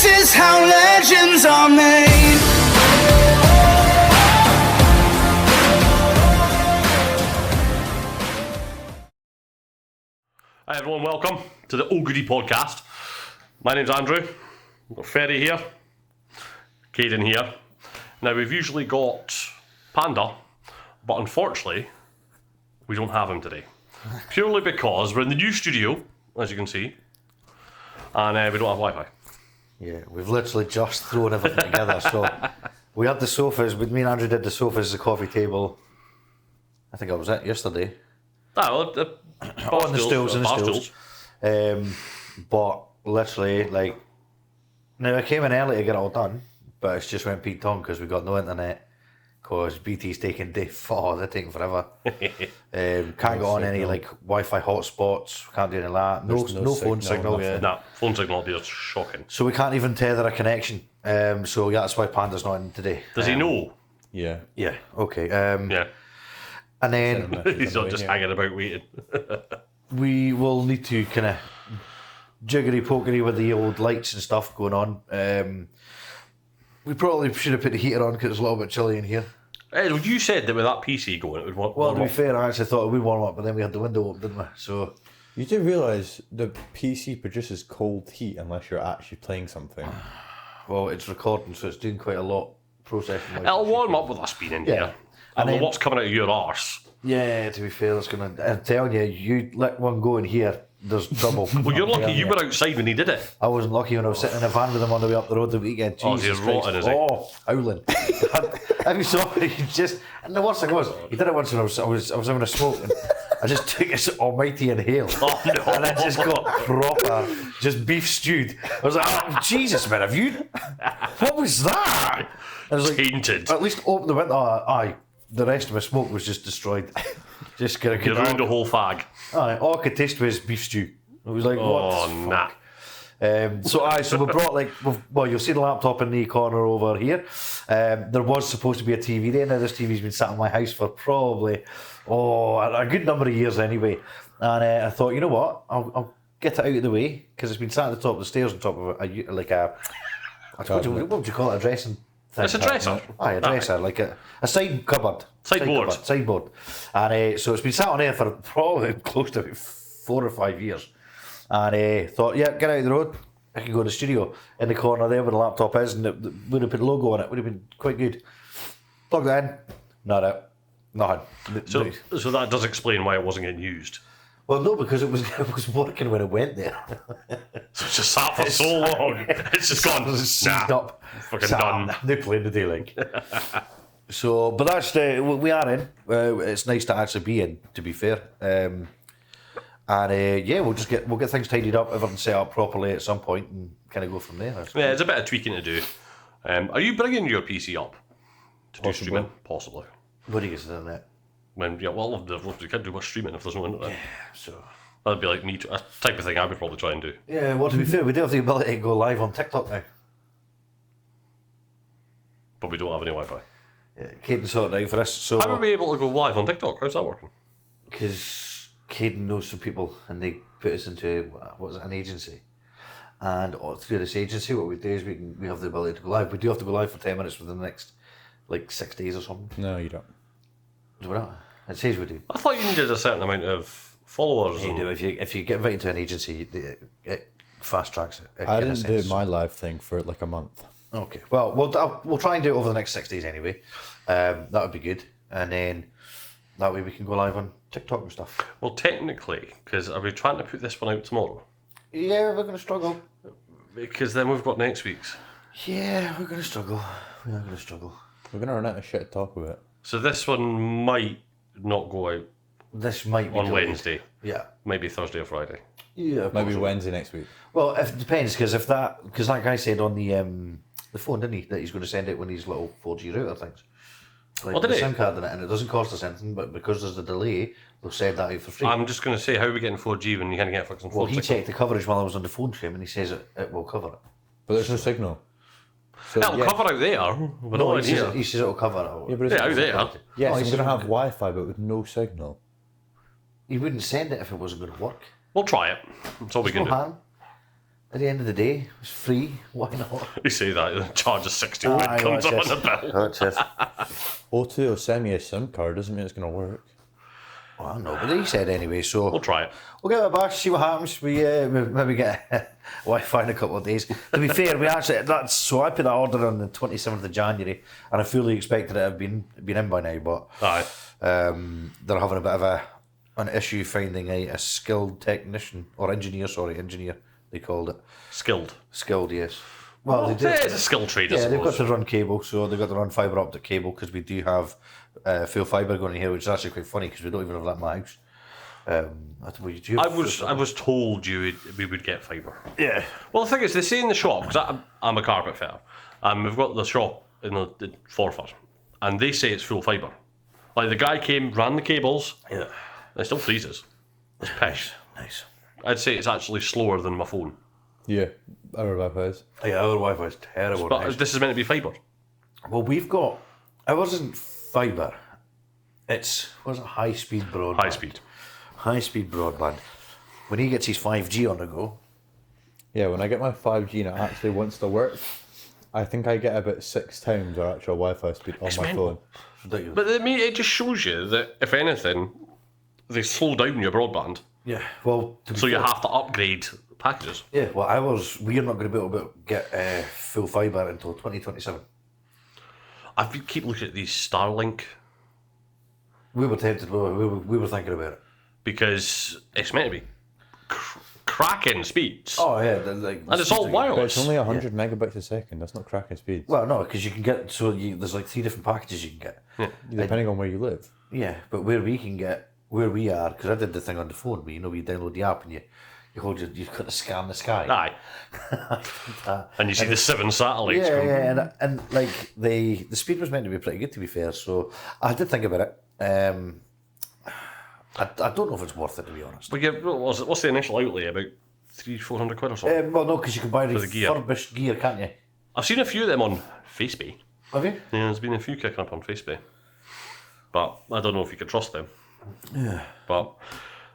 This is how legends are made. Hi everyone, welcome to the Goodie podcast. My name's Andrew. We've got Ferrie here, Kadin here. Now we've usually got Panda, but unfortunately we don't have him today. Purely because we're in the new studio, as you can see, and we don't have Wi-Fi. Yeah, we've literally just thrown everything together. So we had the sofas, me and Andrew did the sofas, the coffee table. I think that was it yesterday. On The stools. But literally, like, now I came in early to get it all done, but it's just went peaked on because we got no internet. Because BT's taking they're taking forever. Can't get on any like Wi-Fi hotspots. Can't do any of that. No phone signal. Yeah. Nah, phone signal will be shocking. So we can't even tether a connection. So yeah, that's why Panda's not in today. Does he know? Yeah. Yeah. Okay. Yeah. And then He's not just hanging about waiting. we will need to kind of jiggery pokery with the old lights and stuff going on. We probably should have put the heater on because it's a little bit chilly in here. You said that with that PC going, it would warm Well, to be up. fair, I actually thought it would warm up, but then we had the window open, didn't we? So You do realise the PC produces cold heat unless you're actually playing something. well, it's recording, so it's doing quite a lot processing. It'll warm up with us being in here. And And then- what's coming out of your arse? Yeah, to be fair, it's gonna. I'm telling you, you let one go in here, there's trouble. Well, you're lucky you were outside when he did it. I wasn't lucky when I was sitting in a van with him on the way up the road the weekend. Oh, Jesus he's rotten, Christ. is he? Oh, howling. Have you saw it? He just, and the worst thing was, he did it once when I was having a smoke, and I just took this almighty inhale, Oh, no. and I just got proper, just beef stewed. I was like, oh, Jesus, man, have you? What was that? I was like, Tainted. at least open the window. Aye, the rest of my smoke was just destroyed. Just gonna You ruined the whole fag. Aye, all I could taste was beef stew. It was like, what the Oh, nah. so we brought well, you'll see the laptop in the corner over here. There was supposed to be a TV there. Now this TV's been sat in my house for probably a good number of years anyway. And I thought, you know what, I'll get it out of the way because it's been sat at the top of the stairs on top of what would you call it, a dressing thing? It's a dresser. Aye, a dresser, like a side cupboard. Sideboard. Sideboard. And so it's been sat on there for probably close to about 4 or 5 years. And thought, yeah, get out of the road. I can go to the studio in the corner there where the laptop is, and it would have put a logo on it. Would have been quite good. Plug that in. Not out. Nothing. So that does explain why it wasn't getting used. Well, no, because it was working when it went there. So it's just sat for so long. It's just gone. Seized Nah, up. fucking Sat done. on. They playing the day like. So, but that's we are in. It's nice to actually be in. To be fair. Yeah, we'll get things tidied up, everything set up properly at some point, and kind of go from there. Yeah, it's a bit of tweaking to do. Are you bringing your PC up to do streaming? Possibly. What do you get on that? You can't do much streaming if there's no internet. So. That'd be like me, a type of thing I would probably try and do. Yeah, well, to be fair, we do have the ability to go live on TikTok now. But we don't have any Wi-Fi. Yeah, Kadin sorted it out for us. So, How are we able to go live on TikTok? How's that working? because Kadin knows some people, and they put us into an agency. And through this agency, what we do is we have the ability to go live. We do have to go live for 10 minutes within the next 6 days or something. No, you don't. Do we not? It says we do. I thought you needed a certain amount of followers. You do. If you get invited to an agency, it fast tracks it. I in a didn't do sense. my live thing for like a month. Okay. Well, we'll try and do it over the next 6 days anyway. That would be good, and then that way we can go live on TikTok and stuff. Well, technically, because are we trying to put this one out tomorrow? Yeah, we're going to struggle. Because then we've got next week's. Yeah, we're going to struggle. We are going to struggle. We're gonna run out of shit to talk about. So this one might not go out This might be on delayed. Wednesday. Yeah. Maybe Thursday or Friday. Yeah. Maybe possibly. Wednesday next week. Well, it depends because that guy said on the phone, didn't he, that he's going to send it when these little 4G router things. Like Oh, did the he? SIM card in it, and it doesn't cost us anything, but because there's a delay, they'll send that out for free. I'm just going to say, how are we getting 4G when you can't get fucking 4G? Well, he checked the coverage while I was on the phone to him, and he says it will cover it. But there's no signal. So, It'll yeah, cover out there, but No, not in here. he says it'll cover it. Yeah, but it's Yeah, out there. Yeah, Oh, so he we're said gonna have we- Wi-Fi, but with no signal. He wouldn't send it if it wasn't going to work. We'll try it. That's all we can No do. harm. At the end of the day, it's free. Why not? You say that, the charge of 60 quid Aye, comes up that's on it. the bill. That's it. O2 will send me a SIM card, doesn't mean it's going to work. Well, no, but they said anyway, so We'll try it. we'll give it a bash, see what happens. We maybe get Wi-Fi in a couple of days. To be fair, we actually so I put that order on the 27th of January, and I fully expected it to have been in by now, but Aye. they're having a bit of an issue finding a skilled technician or engineer. They called it skilled. Yes. Well, they did. It's a skill trade, I Yeah, they've got suppose. to run cable, so they've got to run fibre optic cable because we do have full fibre going in here, which is actually quite funny because we don't even have that in my house. I was told we would get fibre. Yeah. Well, the thing is, they say in the shop, because I'm a carpet fitter, and we've got the shop in the Forfar, and they say it's full fibre. Like, the guy came, ran the cables, Yeah. it still freezes. It's pish. Nice. I'd say it's actually slower than my phone. Yeah, our Wi-Fi is. Yeah, our Wi-Fi is terrible. But nice. this is meant to be fibre. Well, we've got. Ours isn't fibre. It's high speed broadband. High speed. High speed broadband. When he gets his 5G on the go. Yeah, when I get my 5G and it actually wants to work, I think I get about 6 times our actual Wi-Fi speed on my phone. Ridiculous. But I mean, it just shows you that, if anything, they slow down your broadband. Yeah. Well, to be So you fair- have to upgrade packages. Yeah. Well, we're not going to be able to get full fibre until 2027. Keep looking at these Starlink We were tempted. We were thinking about it. because it's meant to be cracking speeds. Oh yeah, And it's all But wireless. it's only 100 megabytes a second. That's not cracking speed. Well, no, because you can get there's like 3 different packages you can get. Depending on where you live. Yeah, but where we are, because I did the thing on the phone, where you download the app and you got to scan the sky. Aye. And you see the 7 satellites. Yeah, going. yeah, and like the speed was meant to be pretty good, to be fair. So I did think about it. I don't know if it's worth it, to be honest. But yeah, what's the initial outlay? About 300-400 quid or something? Well, no, because you can buy the gear. refurbished gear, can't you? I've seen a few of them on Facebook. Have you? Yeah, there's been a few kicking up on Facebook. But I don't know if you can trust them. Yeah. But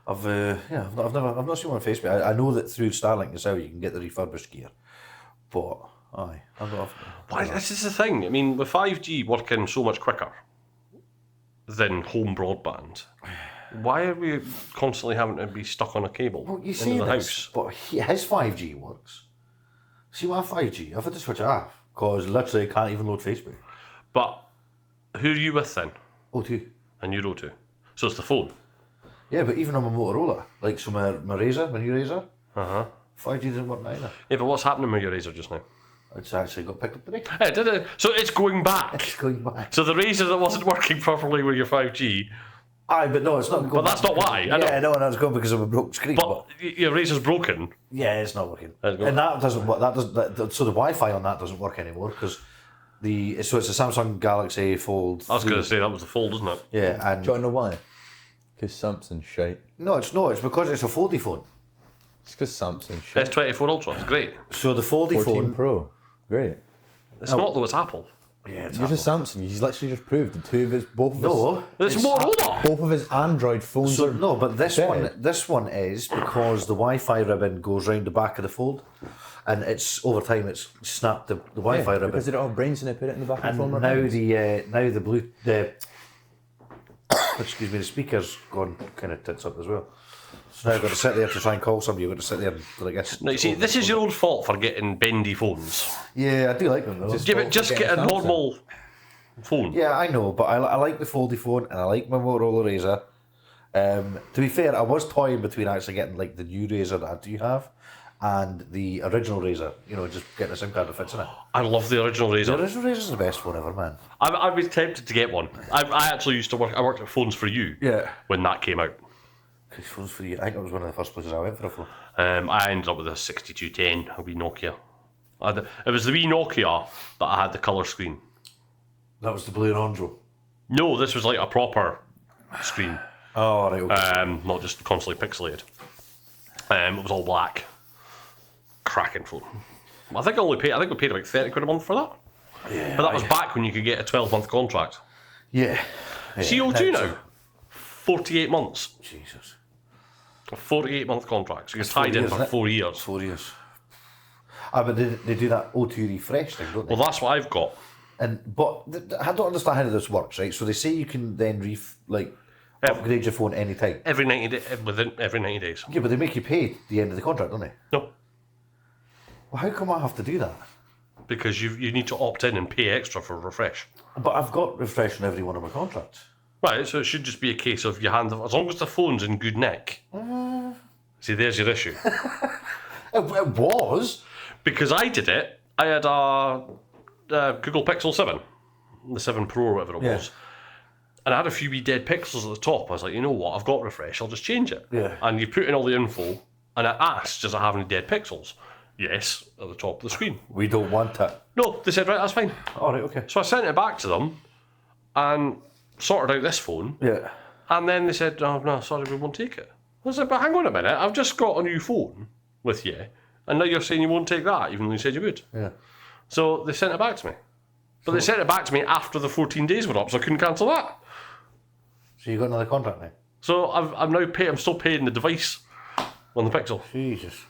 I've not seen one on Facebook. I know that through Starlink as well you can get the refurbished gear, but aye, I'm not. why, this is the thing. I mean, with 5G working so much quicker than home broadband, why are we constantly having to be stuck on a cable Well, you into say the this, house? but his 5G works. See my 5G? I've had to switch it off because literally I can't even load Facebook. But who are you with then? O2. And you're O2. So it's the phone. Yeah, but even on my Motorola, like so my Razr, my new Razr, 5G doesn't work either. Yeah, but what's happening with your Razor just now? It's actually got picked up today. Hey, did it? So it's going back. It's going back. So the Razor that wasn't working properly with your 5G, Aye, but no, it's not going. but that's not why. I know. Yeah, no, and it's going because of a broke screen. But your Razor's broken. Yeah, it's not working. There you go. And that doesn't work. So the Wi-Fi on that doesn't work anymore because it's a Samsung Galaxy Fold. I was 3. going to say that was the Fold, isn't it? Yeah, and Do you want to know why? Because Samsung's shite. no, it's because it's a foldy phone. It's because Samsung's shite. S24 Ultra, it's great. So the foldy 14 phone. Pro. Great. It's not though, it's Apple. Yeah, it's You're just Samsung. He's literally just proved the two of his, both of no. It's Motorola. both of his Android phones So are no, but this better. one is because the Wi-Fi ribbon goes round the back of the Fold, and it's over time it's snapped the Wi-Fi ribbon. because they don't have brains and they put it in the back of the phone. And now the excuse me, the speaker's gone kind of tits up as well. So now I've got to sit there to try and call somebody. You've got to sit there and I guess. No, you see, this is your own fault for getting bendy phones. Yeah, I do like them though. Just get a Samsung. normal phone. Yeah, I know, but I like the foldy phone and I like my Motorola Razr. To be fair, I was toying between actually getting like the new Razr that I do have and the original Razr. You know, just getting a SIM card that fits in it. I love the original The Razr. original Razr's the best phone ever, man. I was tempted to get one. I actually used to work. I worked at Phones for You. Yeah. When that came out, Because phones for you, I think it was one of the first places I went for a phone. I ended up with a 6210, a wee Nokia. It was the wee Nokia that I had the colour screen. That was the blue and orange one. No, this was like a proper screen, Oh, right, okay. not just constantly pixelated. It was all black. Cracking phone. I think we paid about 30 quid a month for that. Yeah, But that was back when you could get a 12-month contract. Yeah. CO2 now, 48 months. Jesus. A 48-month contract. So you're tied in years, for isn't it? 4 years. 4 years. But they do that O2 refresh thing, don't they? Well, that's what I've got. But I don't understand how this works, right? So they say you can then upgrade your phone anytime. Every 90 within every 90 days. Yeah, but they make you pay at the end of the contract, don't they? No, Well, how come I have to do that? because you need to opt in and pay extra for refresh. But I've got refresh on every one of my contracts. Right, so it should just be a case of your hand, as long as the phone's in good nick. See, there's your issue. It was. Because I did it, I had a Google Pixel 7, the 7 Pro or whatever it was. And I had a few wee dead pixels at the top. I was like, you know what, I've got refresh, I'll just change it. Yeah. And you put in all the info, and I asked, does it have any dead pixels? Yes, at the top of the screen. We don't want it. No, they said, right, that's fine. All right, okay. So I sent it back to them and sorted out this phone. Yeah. And then they said, oh, no, sorry, we won't take it. I said, but hang on a minute, I've just got a new phone with you, and now you're saying you won't take that, even though you said you would. Yeah. So they sent it back to me. But they sent it back to me after the 14 days were up, so I couldn't cancel that. So you got another contract now? So I'm still paying the device on the Pixel. Jesus.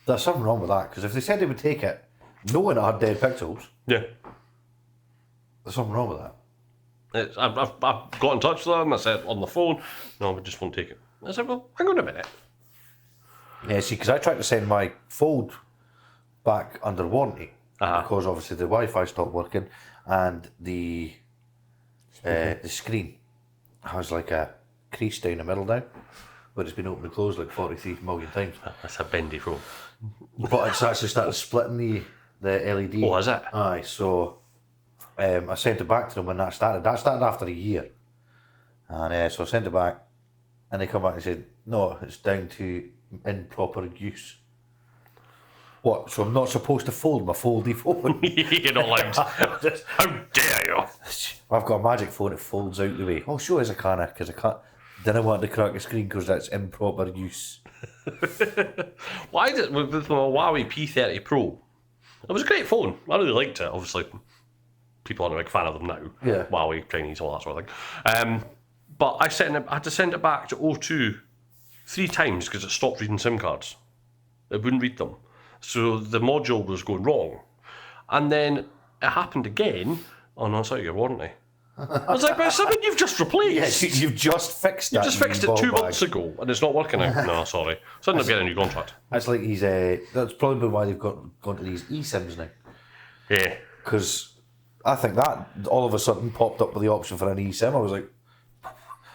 There's something wrong with that, because if they said they would take it, knowing it had dead pixels, Yeah. there's something wrong with that. I've got in touch with them, I said on the phone, no, we just won't take it. I said, well, hang on a minute. Yeah, see, because I tried to send my Fold back under warranty, because obviously the Wi-Fi stopped working, and the screen has like a crease down the middle now, where it's been opened and closed like 43 million times. That's a bendy phone. But it's actually started splitting the LED. Oh, is it? Aye, so I sent it back to them when that started. That started after a year. And so I sent it back, and they come back and said, no, it's down to improper use. What, so I'm not supposed to fold my foldy phone? You're not allowed. How dare you? I've got a magic phone that folds out the way. Oh, sure as I can, because I can't. Didn't want to crack the screen because that's improper use. Why did with my Huawei P30 Pro? It was a great phone. I really liked it. Obviously, people aren't a big fan of them now. Yeah. Huawei, Chinese, all that sort of thing. But I had to send it back to O2 3 times because it stopped reading SIM cards. It wouldn't read them. So the module was going wrong. And then it happened again. Oh no, it's out of your warranty. I was like, but it's something you've just replaced. Yeah, you've just fixed that. You just fixed it 2 months ago and it's not working now. No, sorry. So I ended up getting a new contract. That's like he's. That's probably why they've gone to these eSIMs now. Yeah. Because I think that all of a sudden popped up with the option for an eSIM. I was like, where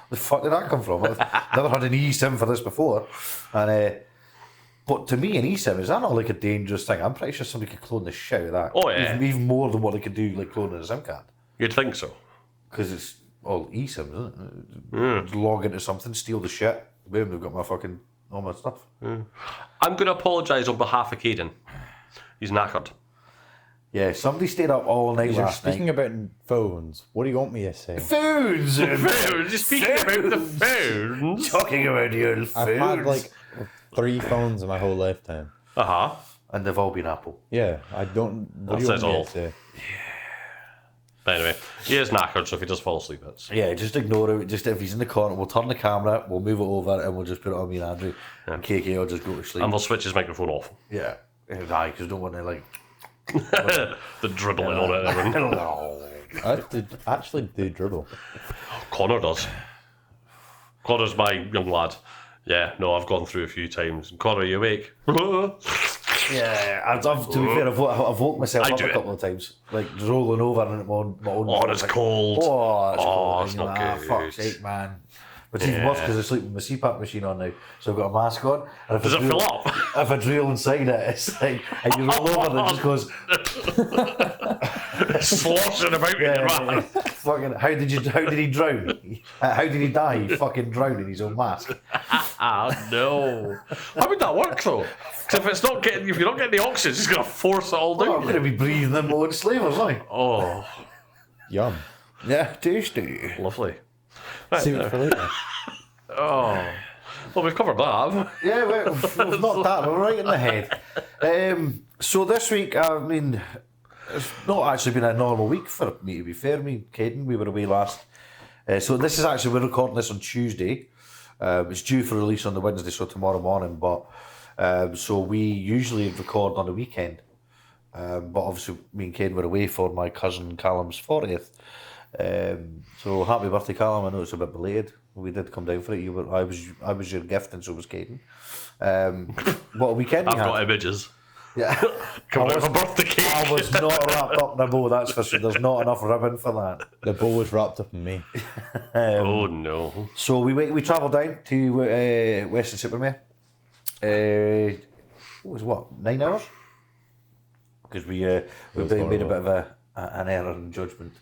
the fuck did that come from? I've never had an eSIM for this before. And but to me, an eSIM, is that not like a dangerous thing? I'm pretty sure somebody could clone the shit out of that. Oh, yeah. Even more than what they could do, like cloning a SIM card. You'd think so. Because it's all eSIM, isn't it? Log into something, steal the shit. Boom, they've got all my stuff. I'm going to apologise on behalf of Kadin. He's knackered. Yeah, somebody stayed up all night You're last speaking night. about phones. What do you want me to say? Phones! Just speaking about the phones. Talking about your phones. I've had like 3 phones in my whole lifetime. Uh-huh. And they've all been Apple. Yeah, I don't. What do That you says want me all. to say? But anyway, he is knackered, so if he does fall asleep, it's... Yeah, just ignore it. Just if he's in the corner, we'll turn the camera, we'll move it over, and we'll just put it on me and Andrew. And KK will just go to sleep. And we'll switch his microphone off. Yeah. Aye, because don't want to, like... The dribbling on it and everything. I actually do dribble. Connor does. Connor's my young lad. Yeah, no, I've gone through a few times. Connor, are you awake? Yeah, to be fair, I've woke myself up do a it. couple of times. Like, rolling over and my own Oh, and it's like, cold. Oh, it's cold. it's And you're not like, good. fuck's sake, man. But it's even worse because I sleep with my CPAP machine on now. So I've got a mask on. And if Does I it drill- fill up? If I drill inside it, it's like, and you roll over and it just goes, Sloshing about in your mouth. fucking, how did he drown? How did he die? He fucking drowned in his own mask. Ah, no. How would that work, though? Because if you're not getting the oxygen, it's just going to force it all Oh, I'm down. going to be breathing in my own slavers, aren't I? Oh, Yum. Yeah, tasty. lovely. Right, Save it for later. oh. Well, we've covered that. Yeah, well, we've knocked that one right in the head. So this week, I mean, it's not actually been a normal week for me, to be fair. Me and Kadin, we were away last. So this is actually, we're recording this on Tuesday. It's due for release on the Wednesday, so tomorrow morning. But So we usually record on the weekend. But obviously, me and Kane were away for my cousin Callum's 40th. So happy birthday, Callum! I know it's a bit belated. We did come down for it. I was your gift, and so was Kadin. What a weekend I've you had! got images. Yeah, Come on, for birthday cake. I was not wrapped up in a bow. That's for sure. There's not enough ribbon for that. The bow was wrapped up in me. Oh no. So we travelled down to Western-super-Mare. It was what, 9 hours? Because we made a bit of an error in judgment.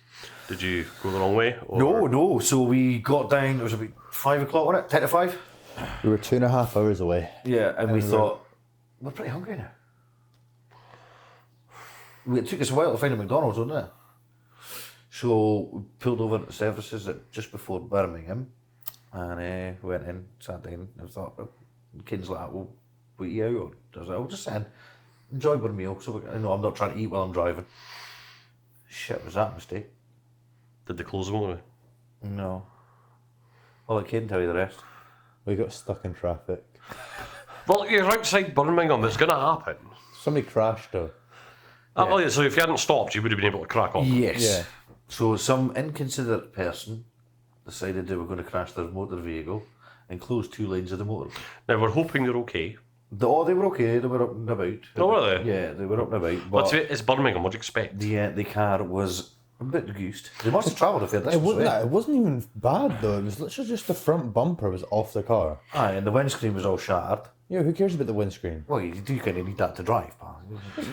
Did you go the wrong way? Or? No. So we got down. It was about 5 o'clock, wasn't it? 10 to 5. We were 2.5 hours away. Yeah, and we thought we're pretty hungry now. It took us a while to find a McDonald's, didn't it? So we pulled over to services just before Birmingham, and went in, sat down, and thought, kids like, well, we eat out, or I was like, I'll just sit in, enjoy one meal. So I'm not trying to eat while I'm driving. Shit, was that a mistake? Did they close them all the way? No. Well, I can't tell you the rest. We got stuck in traffic. Well, you're outside Birmingham. It's going to happen. Somebody crashed though. Well, yeah, so if you hadn't stopped, you would have been able to crack on. Yes. Yeah. So some inconsiderate person decided they were going to crash their motor vehicle and close 2 lanes of the motorway. Now, we're hoping they're okay. They were okay. They were up and about. Oh, were they? Yeah, they were up and about. But But it's Birmingham. What do you expect? the car was a bit goosed. They must have travelled a fair distance. It wasn't even bad though. It was literally just the front bumper was off the car. Aye, and the windscreen was all shattered. Yeah, who cares about the windscreen? Well, you do kind of need that to drive, pal.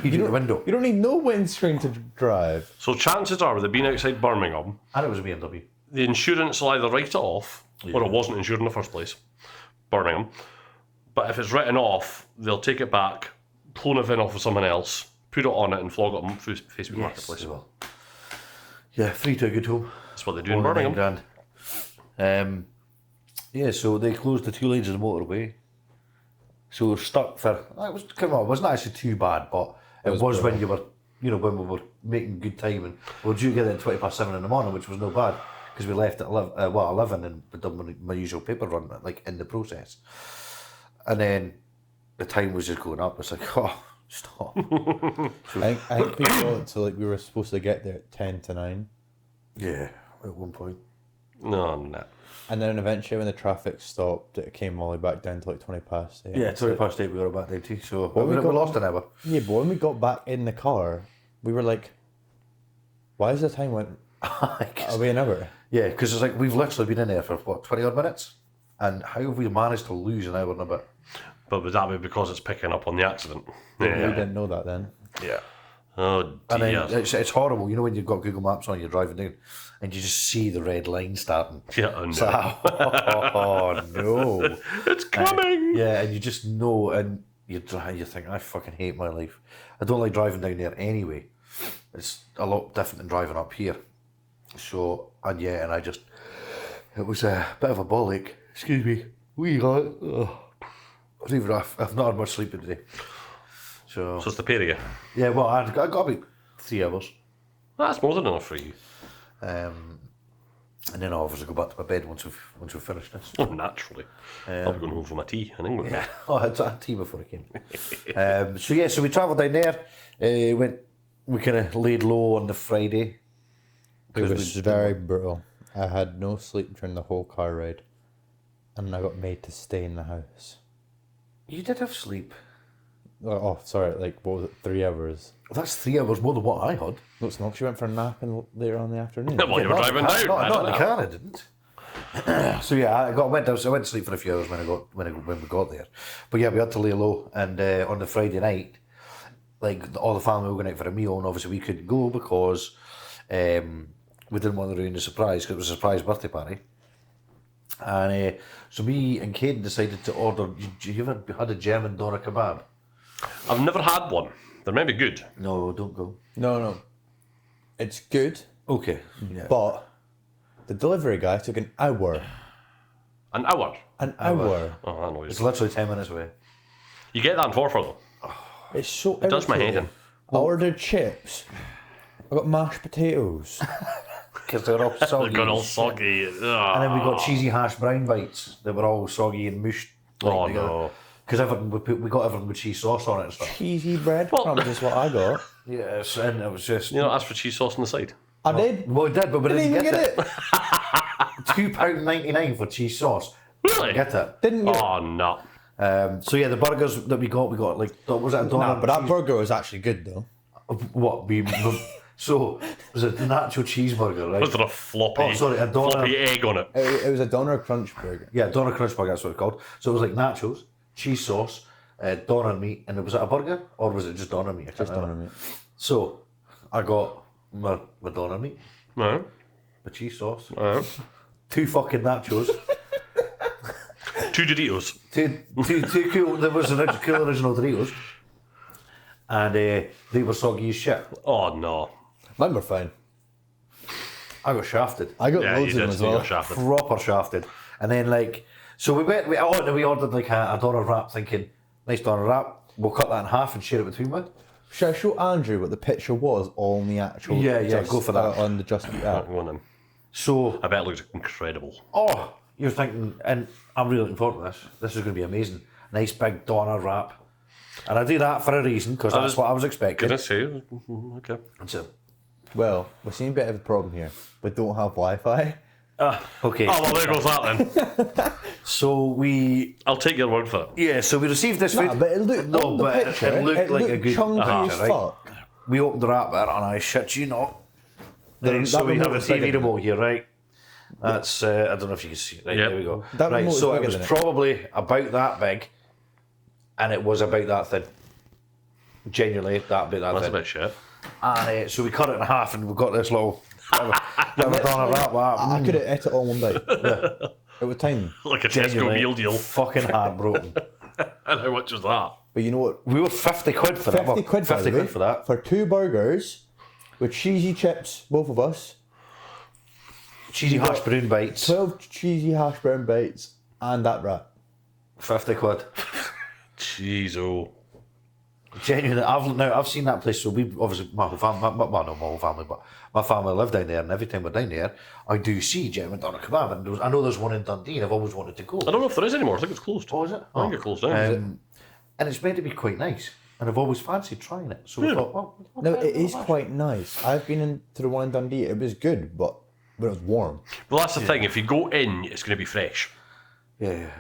You need the window. You don't need no windscreen to drive. So chances are, with it being outside Birmingham, And it was a BMW. the insurance will either write it off, or it wasn't insured in the first place. Birmingham. But if it's written off, they'll take it back, clone it in off of someone else, put it on it, and flog it on through Facebook Marketplace. They will. Yeah, free to a good home. That's what they do in More than Birmingham. £9,000. Yeah, so they closed the 2 lanes of the motorway. So we're stuck for. It wasn't actually too bad, but it was when you were, when we were making good time, and we were due to get there at 7:20 in the morning, which was no bad because we left at 11 and we done my usual paper run like in the process, and then the time was just going up. It's like, oh, stop. I think we got to we were supposed to get there at 10 to 9. Yeah, at one point. No. And then eventually when the traffic stopped, it came all the way back down to 20 past 8. Yeah, 8:20 we got back down too. So Well, we we got- lost an hour. Yeah, but when we got back in the car, we were like, why is the time went away an hour? Yeah, because it's like we've literally been in there for what, 20 odd minutes, and how have we managed to lose an hour and a bit? But would that be because it's picking up on the accident? We didn't know that then. Yeah. Oh, And dear. then it's horrible, when you've got Google Maps on, you're driving down, and you just see the red line starting. Yeah, I know. It's like, oh no. It's coming! Yeah, and you just know, and you think, I fucking hate my life. I don't like driving down there anyway. It's a lot different than driving up here. So, and it was a bit of a bollock. Excuse me. I've not had much sleep today. So So it's the pair of you. yeah, well, I got about 3 hours. That's more than enough for you. And then I'll obviously go back to my bed once we've finished this. Oh, naturally. I'll be going home for my tea in England. Yeah. Oh, I had tea before I came. So we travelled down there. We kind of laid low on the Friday. It was very brutal. I had no sleep during the whole car ride. And I got made to stay in the house. You did have sleep. Oh, sorry, what was it, 3 hours? That's 3 hours more than what I had. No, it's not, 'cause you went for a nap later on in the afternoon. While you were driving down. Not in the car, I didn't. So yeah, I went to sleep for a few hours when we got there. But yeah, we had to lay low, and on the Friday night, all the family were going out for a meal, and obviously we couldn't go because we didn't want to ruin the surprise because it was a surprise birthday party. And so me and Kadin decided to order. You ever had a German doner kebab? I've never had one. They're maybe good. No, don't go. No. It's good, Okay. Yeah. but the delivery guy took an hour. An hour. An hour. Oh, that annoys It's me. literally 10 minutes away. You get that in Forfar though. It's so It does my head in. I ordered chips. I got mashed potatoes. Because they're all soggy. They've got all as shit. soggy. And then we got cheesy hash brown bites that were all soggy and mushed. Oh together. no. Because we got everything with cheese sauce on it and stuff. Cheesy breadcrumbs is what I got. Yes, and it was just... You know, ask for cheese sauce on the side. I did. Well, we did, but we Didn't didn't even get get it. it. £2.99 for cheese sauce. Really? Get it. Didn't get it. Oh, no. So yeah, the burgers that we got like, was it a doner? Nah, but that burger was actually good though. What? So, was it an actual cheeseburger, right? Was there a floppy, Oh, sorry, a doner. floppy egg on it? It was a doner crunch burger. Yeah, doner crunch burger, that's what it's called. So it was like nachos, cheese sauce, doner meat, and was it a burger? Or was it just doner meat? I can't Just remember. doner meat. So, I got my doner meat, No. my cheese sauce, No. 2 fucking nachos, 2 Doritos. two cool, there was an cool original Doritos, and they were soggy as shit. Oh, no. Mine were fine. I got shafted. I got Yeah, loads you of them did. as You well. got shafted. Proper shafted. And then like, so we ordered like a doner wrap, thinking, nice doner wrap, we'll cut that in half and share it between us. Should I show Andrew what the picture was on the actual? Yeah, go for that. On the Just Eat app. Go on then. So, I bet it looks incredible. oh, you're thinking, and I'm really looking forward to this. This is going to be amazing. Nice big doner wrap. And I do that for a reason, because that's what I was expecting. Goodness say. Okay. So, Well, we're seeing a bit of a problem here. We don't have Wi-Fi. okay. Oh, well, there goes that then. So I'll take your word for it. yeah, so we received this Nah, food. but it looked No, on the but picture. it looked like a good chunky picture, as right? fuck. We opened the wrap there, and I shit you not. Right, so that we have a remote was bigger TV than remote here, right? That's, I don't know if you can see it. Right, Yep. there we go. That Right, remote was so it bigger was than it. probably about that big, and it was about that thin. Genuinely, that bit that That's a thin. bit shit. And so we cut it in half, and we've got this little doner wrap. I could have ate it all in one bite. It was tiny. Like a Tesco Genuinely meal deal. fucking heartbroken. And how much was that? But you know what? We were 50 quid for that. 50 quid, by 50 the way, quid for that. For 2 burgers with cheesy chips, both of us. Cheesy hash brown bites. 12 cheesy hash brown bites and that wrap. 50 quid. Jeez, oh. Genuinely, I've seen that place. So we obviously my whole family, not my whole family, but my family live down there, and every time we're down there, I do see genuine doner kebab. And I know there's one in Dundee, and I've always wanted to go. I don't know if there is anymore. I think it's closed. Oh, is it? I think it's closed down. And it's meant to be quite nice, and I've always fancied trying it. So we thought, well, No, it is quite nice. I've been into the one in Dundee. It was good, but it was warm. Well, that's the thing. If you go in, it's going to be fresh. yeah,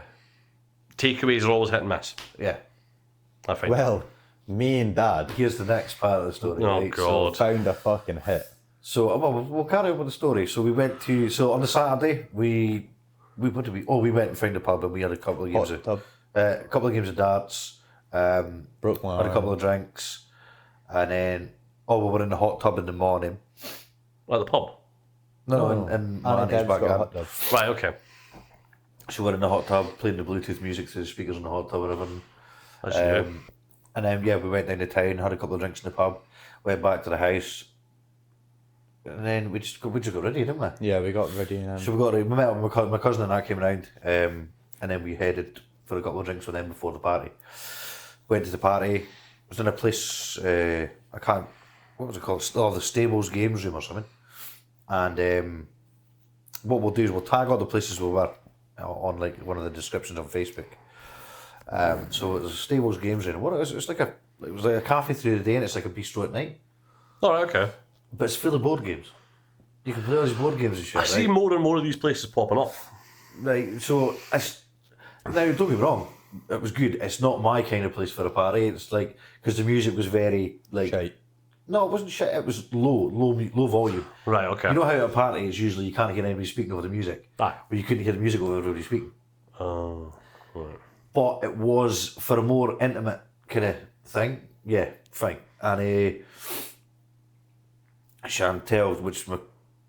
Takeaways are always hit and miss. yeah. I think. Well, me and Dad Here's the next part of the story. Oh, right? God. found a fucking hit. So well, we'll carry on with the story. So we went to on the Saturday we what did we? Oh, we went and found a pub, and we had a couple of games Hot of tub. a couple of games of darts. Broke my Had a arm. couple of drinks, and then we were in the hot tub in the morning. At the pub. No, in And Marnie's Dad's got a backyard. hot tub. Right, okay. So we're in the hot tub playing the Bluetooth music through the speakers in the hot tub, whatever. As you do. And then we went down to town, had a couple of drinks in the pub, went back to the house, and then we just got ready, didn't we? Yeah, we got ready and So we met with my cousin and I came around, and then we headed for a couple of drinks with them before the party. Went to the party. Was in a place what was it called? Oh, the Stables Games Room or something. And what we'll do is we'll tag all the places we were on like one of the descriptions on Facebook. So it was a Stables Games Room. What it was like it was like a cafe through the day, and it's like a bistro at night, All right, okay. but it's full of board games. You can play all these board games and shit. I see right? more and more of these places popping up. Right, so now don't get me wrong, it was good. It's not my kind of place for a party. It's like because the music was very like shite. no, it wasn't shit. It was low volume. Right, okay. You know how at a party is usually you can't hear anybody speaking over the music. Aye. But you couldn't hear the music over everybody speaking. Oh, right. But it was for a more intimate kind of thing. Yeah, fine. And Chantel, which is my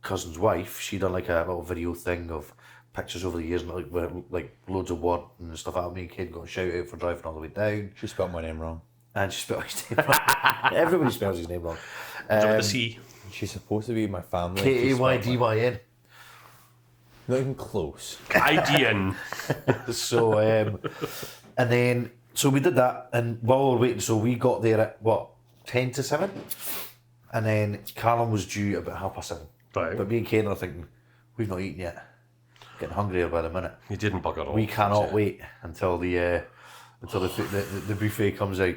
cousin's wife, she done like a little video thing of pictures over the years and like where, like loads of word and stuff out. Me and Kid got a shout out for driving all the way down, She spelled my name wrong. and she spelled his name wrong. Everybody spells his name wrong. With the C. She's supposed to be my family. She spelled my- Kaydyn. Not even close. IDN. So and then so we did that, and while we were waiting, so we got there at what 10 to 7, and then Callum was due about 7:30. Right. But me and Kane are thinking we've not eaten yet, getting hungrier by the minute. You didn't bugger all. We cannot wait until the until the buffet comes out.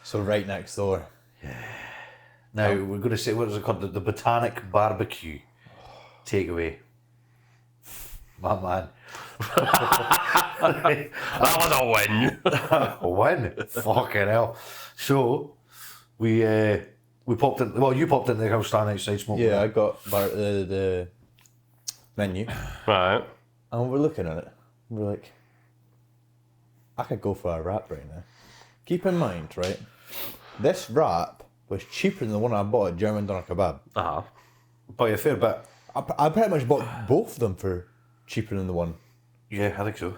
So right next door. Now we're going to say, what is it called? The Botanic Barbecue takeaway. My man. That was a win. A win. Fucking hell. So we popped in. Well, you popped in the house stand outside smoking. Yeah, I got the menu, Right. and we're looking at it. We're like, I could go for a wrap right now. Keep in mind, right? This wrap was cheaper than the one I bought at German Doner Kebab. Uh-huh. By a fair bit. I pretty much bought both of them for cheaper than the one. Yeah, I think so.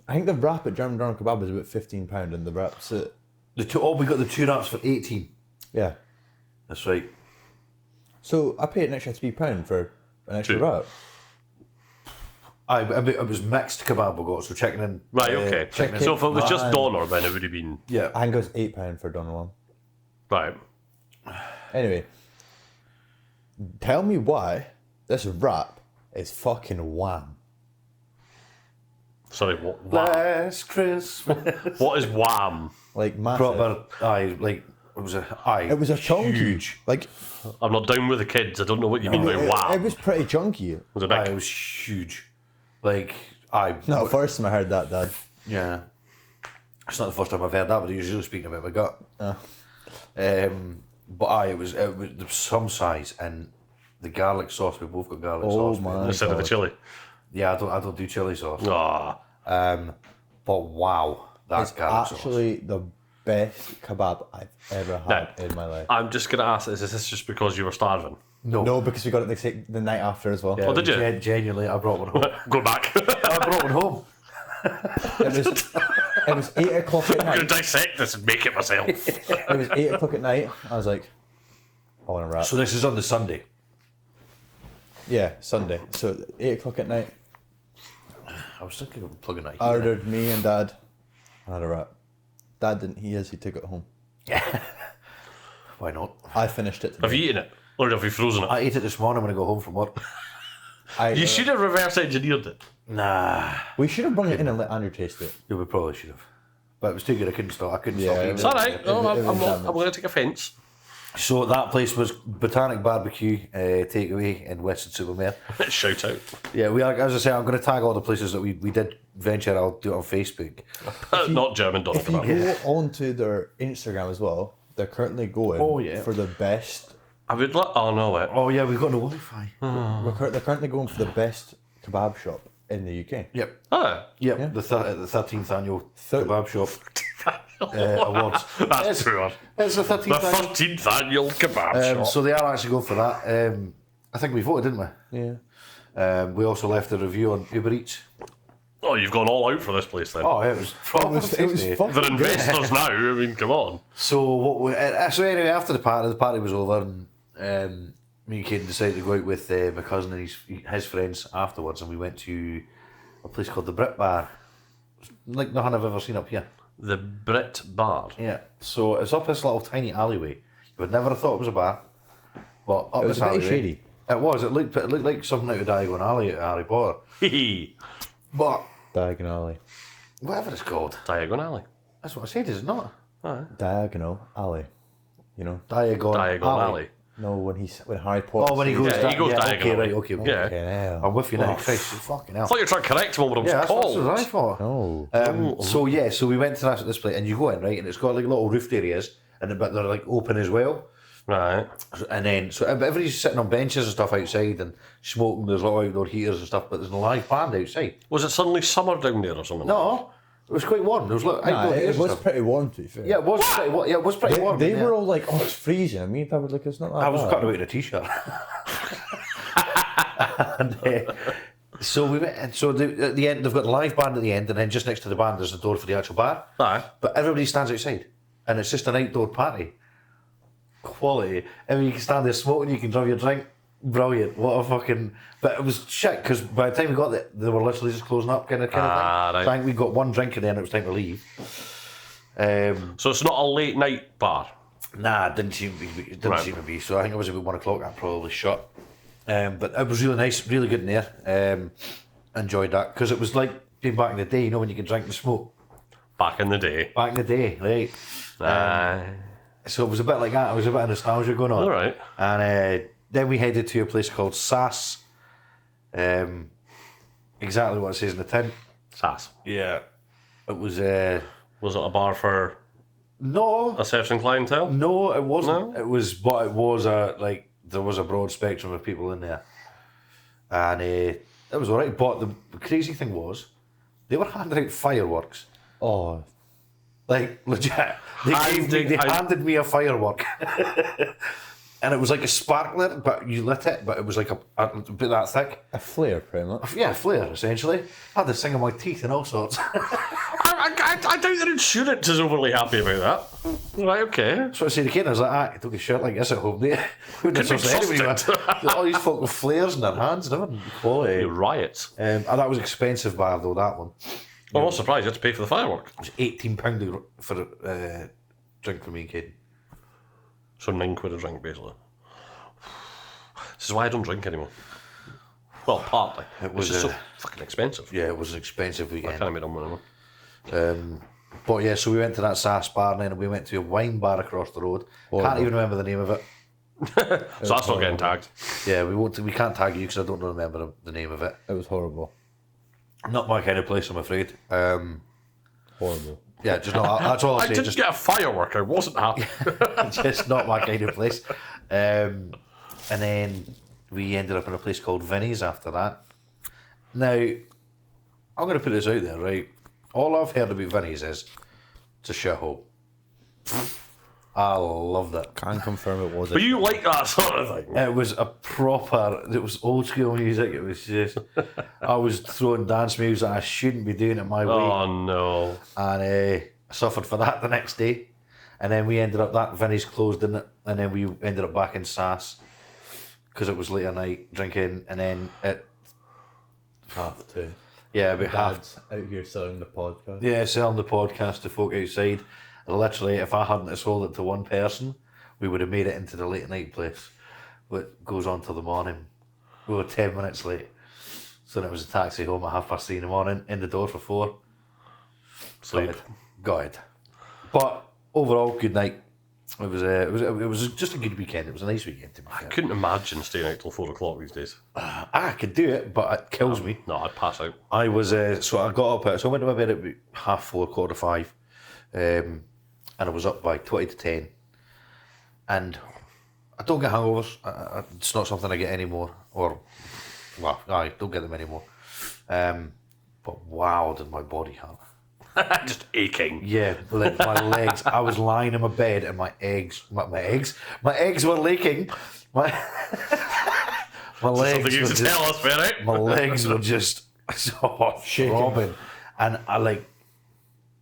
I think the wrap at German Doner Kebab was about £15, and the wraps at We got the 2 wraps for 18. yeah. That's right. So I paid an extra £3 for an extra Two. wrap. It was mixed kebab we got, so chicken and Right, okay. chicken So if it was just Man. doner, then it would have been... yeah. I think it was £8 for Doner one. Right. Anyway, tell me why this wrap is fucking wham. Sorry, what? Wham? Last Christmas. What is wham? Like massive. Proper, like, it was a chunky. huge. Like I'm not down with the kids. I don't know what you mean by wham. it was pretty chunky. Was it big? It was huge. Like, No, first time I heard that, Dad. yeah. It's not the first time I've heard that, but usually speaking about my gut. But it was some size, and the garlic sauce. We both got garlic Oh sauce. my Instead of the God. chili. Yeah, I don't do chili sauce. Ah. But wow, that's It's garlic sauce. actually the best kebab I've ever had in my life. I'm just going to ask, is this just because you were starving? No, because we got it the night after as well. Yeah, Oh, did you? Genuinely, I brought one home. Go back. I brought one home. It was 8 o'clock at I'm going to night. dissect this and make it myself. It was 8 o'clock at night. I was like, I want a wrap. So this is on the Sunday. Yeah, Sunday. So 8 o'clock at night, I was thinking of plugging that I here. ordered me and Dad. I had a wrap. Dad didn't. He took it home. Why not? I finished it. Have Today. you eaten it? Or have you frozen it? I ate it this morning when I got home from work. You should have reverse engineered it. Nah, We should have brought it in and let Andrew taste it. yeah, we probably should have. But it was too good. I couldn't stop. I couldn't Yeah, stop eating It's it. alright. No, it was I'm damaged. going to take offence. So that place was Botanic Barbecue takeaway in Western Supermare. Shout out. Yeah, we are. As I say, I'm going to tag all the places that we did venture. I'll do it on Facebook. Not German doner If you kebab. go onto their Instagram as well, they're currently going for the best. I would like... Oh, no, wait. Oh yeah, we've got no Wi-Fi. They're currently going for the best kebab shop in the UK. Yep. Oh, Yep. Yeah. The 13th annual Thir- kebab shop awards. that's poor. It's the The 13th annual. 13th annual kebab shop. So they are actually going for that. I think we voted, didn't we? Yeah. We also left a review on Uber Eats. Oh, you've gone all out for this place then. Oh, it was proper It was tasty. fucking They're good. investors now. I mean, come on. So what? So anyway, after the party was over, and me and Kadin decided to go out with my cousin and his friends afterwards, and we went to a place called the Brit Bar, like nothing I've ever seen up here. The Brit Bar. Yeah. So it's up this little tiny alleyway. You would never have thought it was a bar, but up It was this a bit alleyway. shady. It was. It looked like something out of Diagon Alley at Harry Potter. Hee But Diagonal alley. whatever it's called, Diagon Alley. that's what I said, is it not? Diagonal alley. You know? Diagon Alley. No, when Harry Potter. Oh, when he goes Yeah, down. he goes Okay, diagonally. right, okay. Yeah. Okay, now. I'm with you now. Christ, fucking hell. I thought you were trying to correct me on what it was Yeah, that's called. what I thought. No. So we went to this place, and you go in, right, and it's got like little roofed areas, but they're like open as well. Right. And then so everybody's sitting on benches and stuff outside and smoking. There's little outdoor heaters and stuff, but there's a live band outside. Was it suddenly summer down there or something? No, it was quite warm. There was little Nah, outdoor it heaters was and stuff. pretty warm to be fair. Yeah, it was pretty warm. Yeah, it was pretty warm. They yeah. were all like, "Oh, it's freezing." I mean, that was like, "It's not that I was bad." cutting away in a t-shirt. and, so we went, and so at the end they've got the live band at the end, and then just next to the band there's the door for the actual bar. Aye. But everybody stands outside, and it's just an outdoor party. Quality. I mean, you can stand there smoking, you can drive your drink. Brilliant. What a fucking. But it was shit because by the time we got there, they were literally just closing up, kind of thing. Right. So I think we got one drink and then it was time to leave. So it's not a late night bar. Nah, it didn't seem to be. So I think it was about 1 o'clock. I probably shut. But it was really nice, really good in there. Enjoyed that because it was like being back in the day, you know, when you could drink and smoke. Back in the day. Back in the day, right? So it was a bit like that. There was a bit of nostalgia going on. All right. And then we headed to a place called SAS. Exactly what it says in the tin. SAS. Yeah. It was... Was it a bar for no. a certain clientele? No, it wasn't. No? It was... But it was there was a broad spectrum of people in there. And it was all right. But the crazy thing was, they were handing out fireworks. Oh, Like, legit. They handed me a firework. And it was like a sparkler, but you lit it, but it was like a bit that thick. a flare, pretty much. Yeah, flare, essentially. I had this thing in my teeth and all sorts. I doubt their insurance is overly happy about that. Right, okay. So I said to Kadin, I was like, don't get shit like this at home, mate. Wouldn't Couldn't trust anybody trust with all these folk with flares in their hands and everything. Quality. Riots. And that was expensive bar though, that one. I'm not surprised you had to pay for the firework. It was £18 for a drink for me and Kadin. So £9 a drink, basically. This is why I don't drink anymore. Well, partly. It was just so fucking expensive. Yeah, it was an expensive I weekend. can't make them anymore. But yeah, so we went to that SAS bar and then we went to a wine bar across the road. Can't even remember the name of it. So that's not getting tagged. Yeah, we can't tag you because I don't remember the name of it. It was horrible. Not my kind of place, I'm afraid. Horrible. Yeah, just not. That's all I'll I say. didn't Just, get a firework. I wasn't happy. just not my kind of place. And then we ended up in a place called Vinny's after that. Now, I'm going to put this out there, right? All I've heard about Vinny's is it's a shithole. I loved it. Can't confirm it was. But you like that sort of thing. It was it was old school music. It was just, I was throwing dance moves that I shouldn't be doing at my weight. Oh, no. And I suffered for that the next day. And then we ended up, that Vinny's closed, didn't it? And then we ended up back in SAS because it was late at night drinking. And then at Half two. yeah, about half, Dad's out here selling the podcast. yeah, selling the podcast to folk outside. And literally, if I hadn't sold it to one person, we would have made it into the late night place. What goes on till the morning. We were 10 minutes late. So then it was a taxi home at 3:30 in the morning, in the door for 4. Sleep. Got it. But overall, good night. It was just a good weekend. It was a nice weekend to be fair. I couldn't imagine staying out till 4 o'clock these days. I could do it, but it kills me. No, I'd pass out. I was so I got up. So I went to my bed at about 4:30, 4:45, and I was up by 20 to 10. And I don't get hangovers. It's not something I get anymore. I don't get them anymore. But wow, did my body hurt. Just aching. Yeah, like my legs. I was lying in my bed and my eggs were leaking. My legs Something you were to just, tell us, Ferrie. my legs were just throbbing, and I like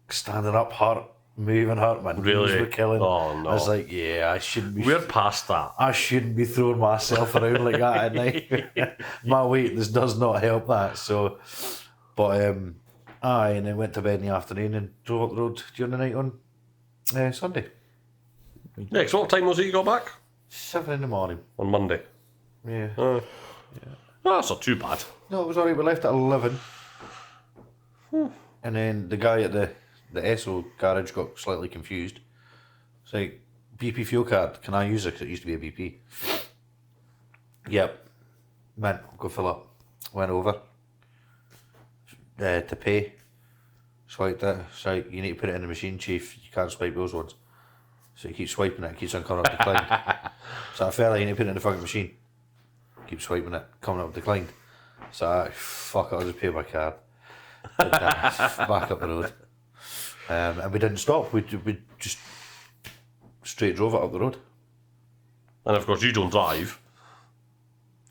standing up hurt, moving hurt. My knees Really? were killing. Oh, no. I was like, yeah, I shouldn't be. We're past that. I shouldn't be throwing myself around like that at night. My weight does not help that. So, but and then went to bed in the afternoon and drove up the road during the night on Sunday. Yeah, so what time was it you got back? 7 in the morning. On Monday. Yeah. Oh, that's not too bad. No, it was alright. We left at 11. And then the guy at the Esso garage got slightly confused. It's like, BP fuel card, can I use it? Because it used to be a BP. Yep. Man, go fill up. Went over to pay. Swiped it. So you need to put it in the machine, chief. You can't swipe those ones. So you keep swiping it, keeps on coming up declined. So I felt like you need to put it in the fucking machine. Keep swiping it, coming up declined. So fuck it, I'll just pay by card. Back up the road. And we didn't stop. We just straight drove it up the road. And of course, you don't drive.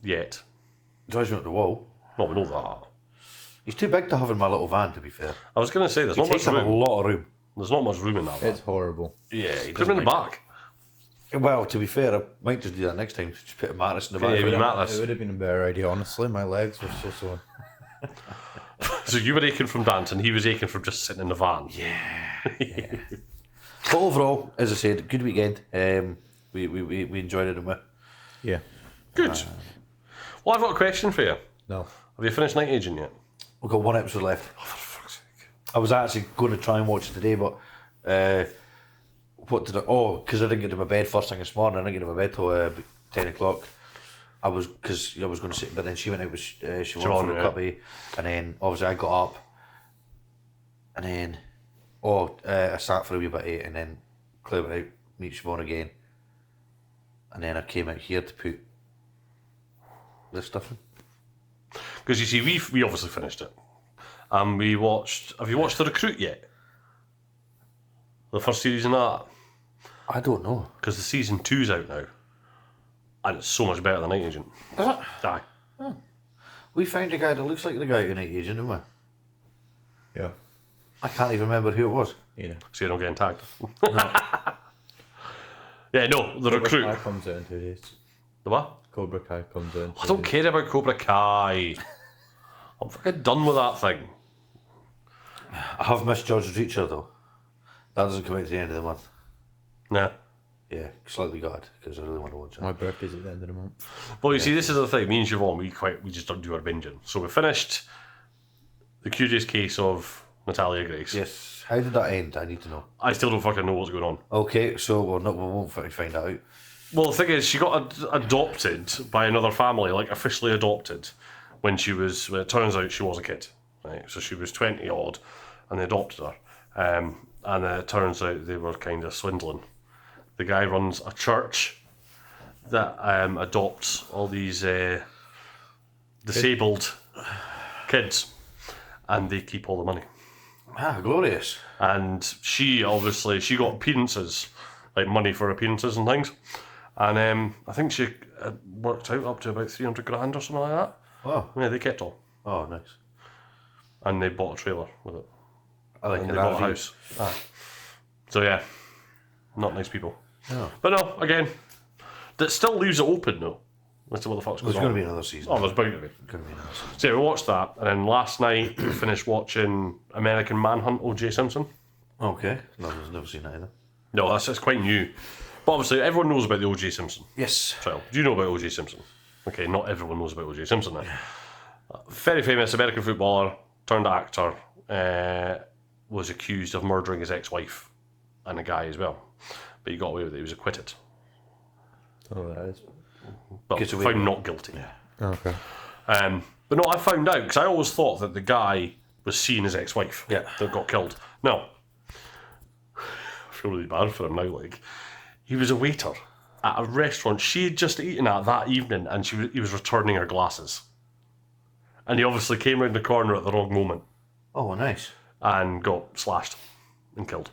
Yet. Drives me up the wall. No, we know that. He's too big to have in my little van, to be fair. I was going to say, there's He not much takes up a room. lot of room. There's not much room in that van. It's horrible. Yeah, he Put him in the back. Well, to be fair, I might just do that next time. Just put a mattress in the back. Yeah, of it. mattress. It would have been a better idea, honestly. My legs were so sore. So you were aching from dancing, he was aching from just sitting in the van. Yeah. But overall, as I said, good weekend. We enjoyed it, and we. Yeah. Good. Well, I've got a question for you. No. Have you finished Night Agent yet? We've got one episode left. Oh, for fuck's sake. I was actually going to try and watch it today, but what did I? Oh, because I didn't get to my bed first thing this morning. I didn't get to my bed till about 10 o'clock. Because I was going to sit, but then she went out with Siobhan for a cuppa, and then obviously I got up, and then I sat for a wee bit, and then Claire went out, meet Siobhan again, and then I came out here to put this stuff in. Because you see, we obviously finished it, and we watched. Have you watched The Recruit yet? The first series in that? I don't know. Because the season 2's out now, and it's so much better than Night Agent. Is it? Aye. We found a guy that looks like the guy in Night Agent, didn't we? Yeah. I can't even remember who it was. You know. So you're not getting tagged. Yeah, no, The Recruit. Cobra Kai comes out in 2 days. The what? Cobra Kai comes out in 2 days. I don't care about Cobra Kai. I'm fucking done with that thing. I have misjudged Reacher though. That doesn't come out to the end of the month. Nah. Yeah, slightly gutted because I really want to watch it. My birthday's at the end of the month. Well, you see, this is the thing. Me and Siobhan, we just don't do our binging. So we finished The Curious Case of Natalia Grace. Yes. How did that end? I need to know. I still don't fucking know what's going on. Okay, so we won't find that out. Well, the thing is, she got adopted by another family, like officially adopted, when she was. Well, it turns out she was a kid, right? So she was 20 odd, and they adopted her. And it turns out they were kind of swindling. The guy runs a church that adopts all these disabled kids, and they keep all the money. Ah, glorious. And she got appearances, like money for appearances and things. And I think she worked out up to about 300 grand or something like that. Oh. Yeah, they kept all. Oh, nice. And they bought a trailer with it. I like And it. they bought a house. So yeah, not nice people. No. But no, again, that still leaves it open though. As to what the fuck's There's going on. going to be another season. Oh, there's bound to be. Going to be another season. So yeah, we watched that, and then last night we finished watching American Manhunt, O.J. Simpson. Okay. No, I've never seen that either. No, that's quite new. But obviously, everyone knows about the O.J. Simpson Yes. trial. Do you know about O.J. Simpson? Okay, not everyone knows about O.J. Simpson now. Very famous American footballer, turned actor, was accused of murdering his ex-wife and a guy as well. But he got away with it. He was acquitted. Oh, that is. But Gets away found with not guilty. Okay. But no, I found out, because I always thought that the guy was seeing his ex-wife that got killed. No. I feel really bad for him now. Like, he was a waiter at a restaurant she had just eaten at that evening, and he was returning her glasses. And he obviously came round the corner at the wrong moment Oh, nice. and got slashed and killed.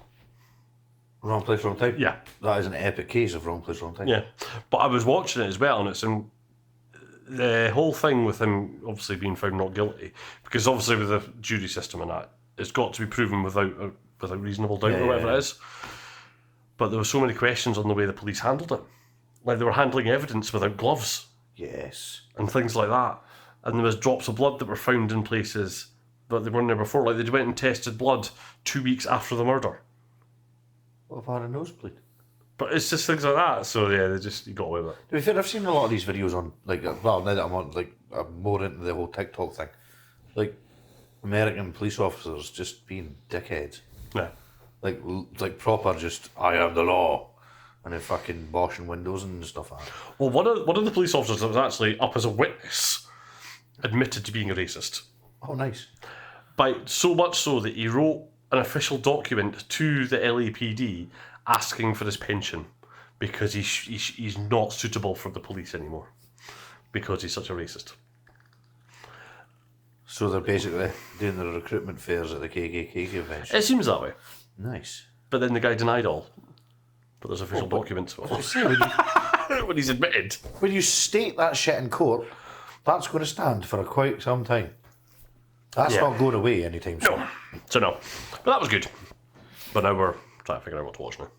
Wrong place, wrong time. Yeah. That is an epic case of wrong place, wrong time. Yeah. But I was watching it as well, and it's in the whole thing with him obviously being found not guilty, because obviously with the jury system and that, it's got to be proven without reasonable doubt or whatever it is. But there were so many questions on the way the police handled it. Like, they were handling evidence without gloves Yes. and things like that. And there was drops of blood that were found in places that they weren't there before. Like, they went and tested blood 2 weeks after the murder. What if I had a nosebleed? But it's just things like that. So yeah, he got away with it. To be fair, I've seen a lot of these videos on, like, well, now that I'm more into the whole TikTok thing, like, American police officers just being dickheads. Yeah. Like proper just, I am the law, and then fucking washing windows and stuff like that. Well, one of the police officers that was actually up as a witness admitted to being a racist. Oh, nice. By so much so that he wrote an official document to the LAPD asking for his pension because he's not suitable for the police anymore because he's such a racist. So they're basically doing the recruitment fairs at the KKK convention. It seems that way. Nice. But then the guy denied all. But there's official documents when he's admitted. When you state that shit in court, that's going to stand for quite some time. That's not going away anytime soon. No. So no. But that was good. But now we're trying to figure out what to watch now.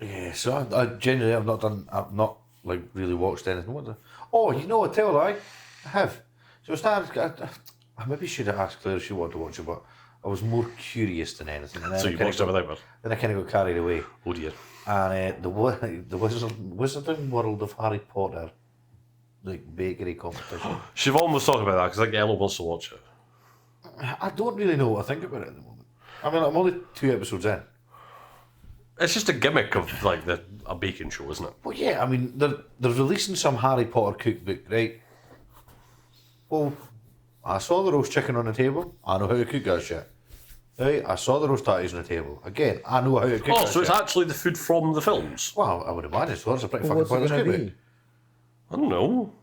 Yeah, so I genuinely I've not like really watched anything. Oh, you know what? Tell I have. So I maybe should have asked Claire if she wanted to watch it, but I was more curious than anything. And then So you watched it without her? Then I kind of got carried away. Oh dear. And the Wizarding World of Harry Potter, like bakery competition. Siobhan was talking about that because I think Ella wants to watch it. I don't really know what I think about it at the moment. I mean, I'm only 2 episodes in. It's just a gimmick of like a baking show, isn't it? Well, yeah, I mean, they're releasing some Harry Potter cookbook, right? Well, I saw the roast chicken on the table. I know how to cook that shit. Right? I saw the roast tatties on the table. Again, I know how to cook Oh, that so it's shit. actually the food from the films? Well, I would imagine so. That's a pretty Well, fucking what's it pointless gonna cookbook. be? I don't know.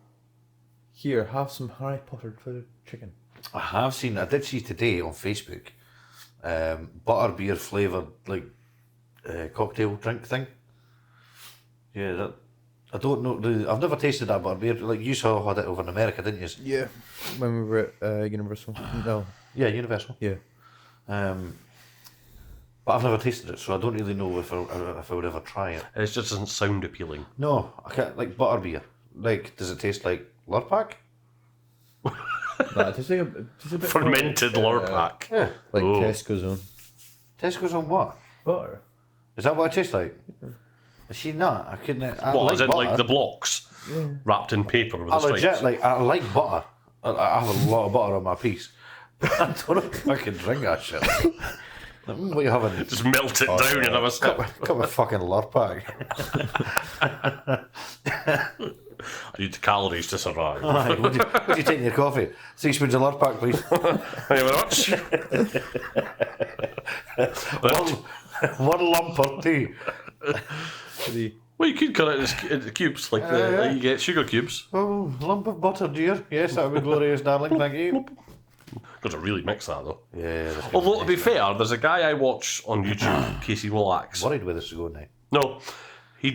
Here, have some Harry Potter flavored chicken. I did see today on Facebook, butterbeer flavoured, like, cocktail drink thing. Yeah, that... I don't know. I've never tasted that butterbeer. Like, you had it over in America, didn't you? Yeah. When we were at Universal. No. Yeah, Universal. Yeah. But I've never tasted it, so I don't really know if I would ever try it. It just doesn't sound appealing. No, I can't. Like butterbeer. Like, does it taste like Lurpak? Nah, it tastes like a bit Fermented Lurpak. Yeah. like Oh. Tesco's own. Tesco's on what? Butter. Is that what it tastes like? Is she not? I couldn't. I What, like as in butter. like the blocks wrapped in paper with I the stripes? legit like. I like butter. I have a lot of butter on my piece. But I don't know if I can drink that shit. Like, what are you having? Just melt it down and have a sip. Cup of fucking Lurpak. I need the calories to survive. Aye, would you take in your coffee? 6 spoons of Lurpak, please. Thank you very much. One lump or two. Well, you could cut it into cubes, like you get sugar cubes. Oh, lump of butter, dear. Yes, that would be glorious, darling. Thank you. Got to really mix that though. Yeah. That's Although to be fair, there's a guy I watch on YouTube, Casey Willax. worried where this is going now. No, he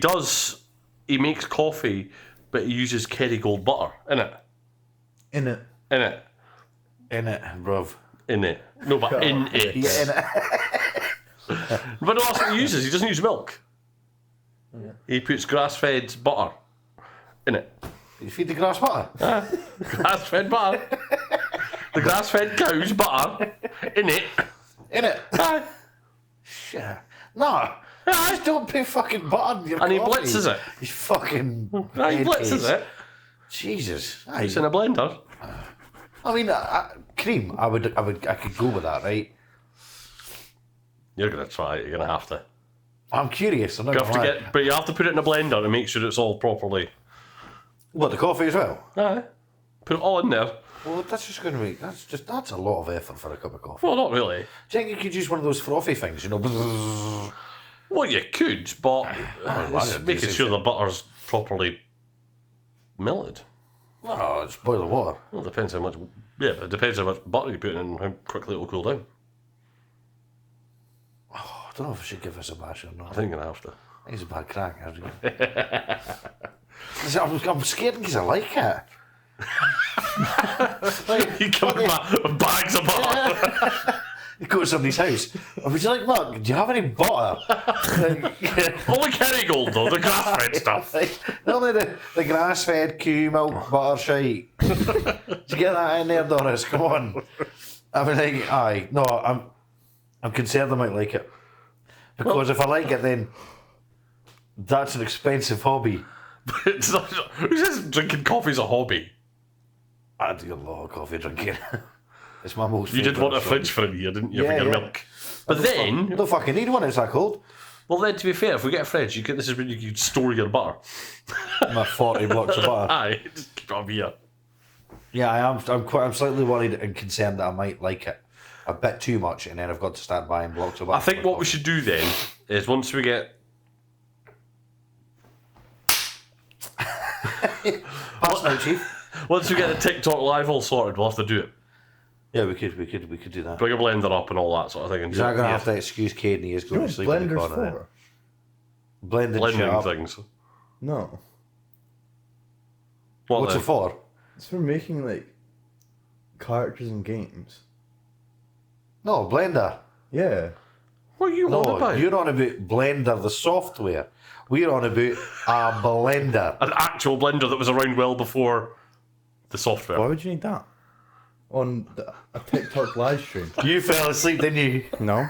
makes coffee, but he uses Kerrygold butter in it. In it. In it. In it, bruv. In it. No, but in it. Yeah, in it. But no, that's what he uses. He doesn't use milk. He puts grass-fed butter in it. You feed the grass butter. Grass-fed butter. The grass-fed cow's butter in it. In it. Aye. Shit. No. Just don't put fucking butter in your And he coffee. blitzes it. He's fucking... Aye, he blitzes it. Jesus. Aye. It's in a blender. I mean, cream. I could go with that, right? You're gonna try it. You're gonna have to. I'm curious. I'm not You have to gonna lie. but you have to put it in a blender and make sure it's all properly. What, the coffee as well? Aye. Put it all in there. Well, that's just going to make... That's a lot of effort for a cup of coffee. Well, not really. Do you think you could use one of those frothy things, you know? bzzz? Well, you could, but well, it's I'd making say sure so. the butter's properly melted. Oh, just boil the water. Well, it depends how much. Yeah, but it depends how much butter you put in and how quickly it will cool down. Oh, I don't know if I should give this a bash or not. I think you're gonna have to. I think it's a bad crack, actually. I'm scared because I like it. You come back with bags of butter. You go to somebody's house. Oh, would you like milk? Do you have any butter? Only Kerrygold though, the grass-fed stuff. Only the grass-fed cow milk butter shite. Did you get that in there, Doris? Come on. I mean, like, aye. No, I'm concerned I might like it. Because if I like it, then that's an expensive hobby. It's not, who says drinking coffee's a hobby? I do a lot of coffee drinking. It's my most You did favourite want a thing. fridge for a year, didn't you, Yeah, for your yeah. milk? But then, You don't fucking need one, it's that cold. well then, to be fair, if we get a fridge, this is when you can store your butter. My 40 blocks of butter. Aye, just keep it on here. Yeah, I'm slightly worried and concerned that I might like it a bit too much, and then I've got to start buying blocks of butter. I think what we should do then is once we get Pass now, Chief. once we get the TikTok live all sorted, we'll have to do it. Yeah, we could do that. Bring a blender up and all that sort of thing. And He's not going to have to excuse Kadin. He is going to sleep in the Blender's corner. for? Blending shit blending up. things. No. What's then? it for? It's for making like characters in games. No, Blender. Yeah. What are you on No, about? you're on about Blender, the software. We're on about a blender. An actual blender that was around well before the software. Why would you need that? On a TikTok live stream? You fell asleep, didn't you? No.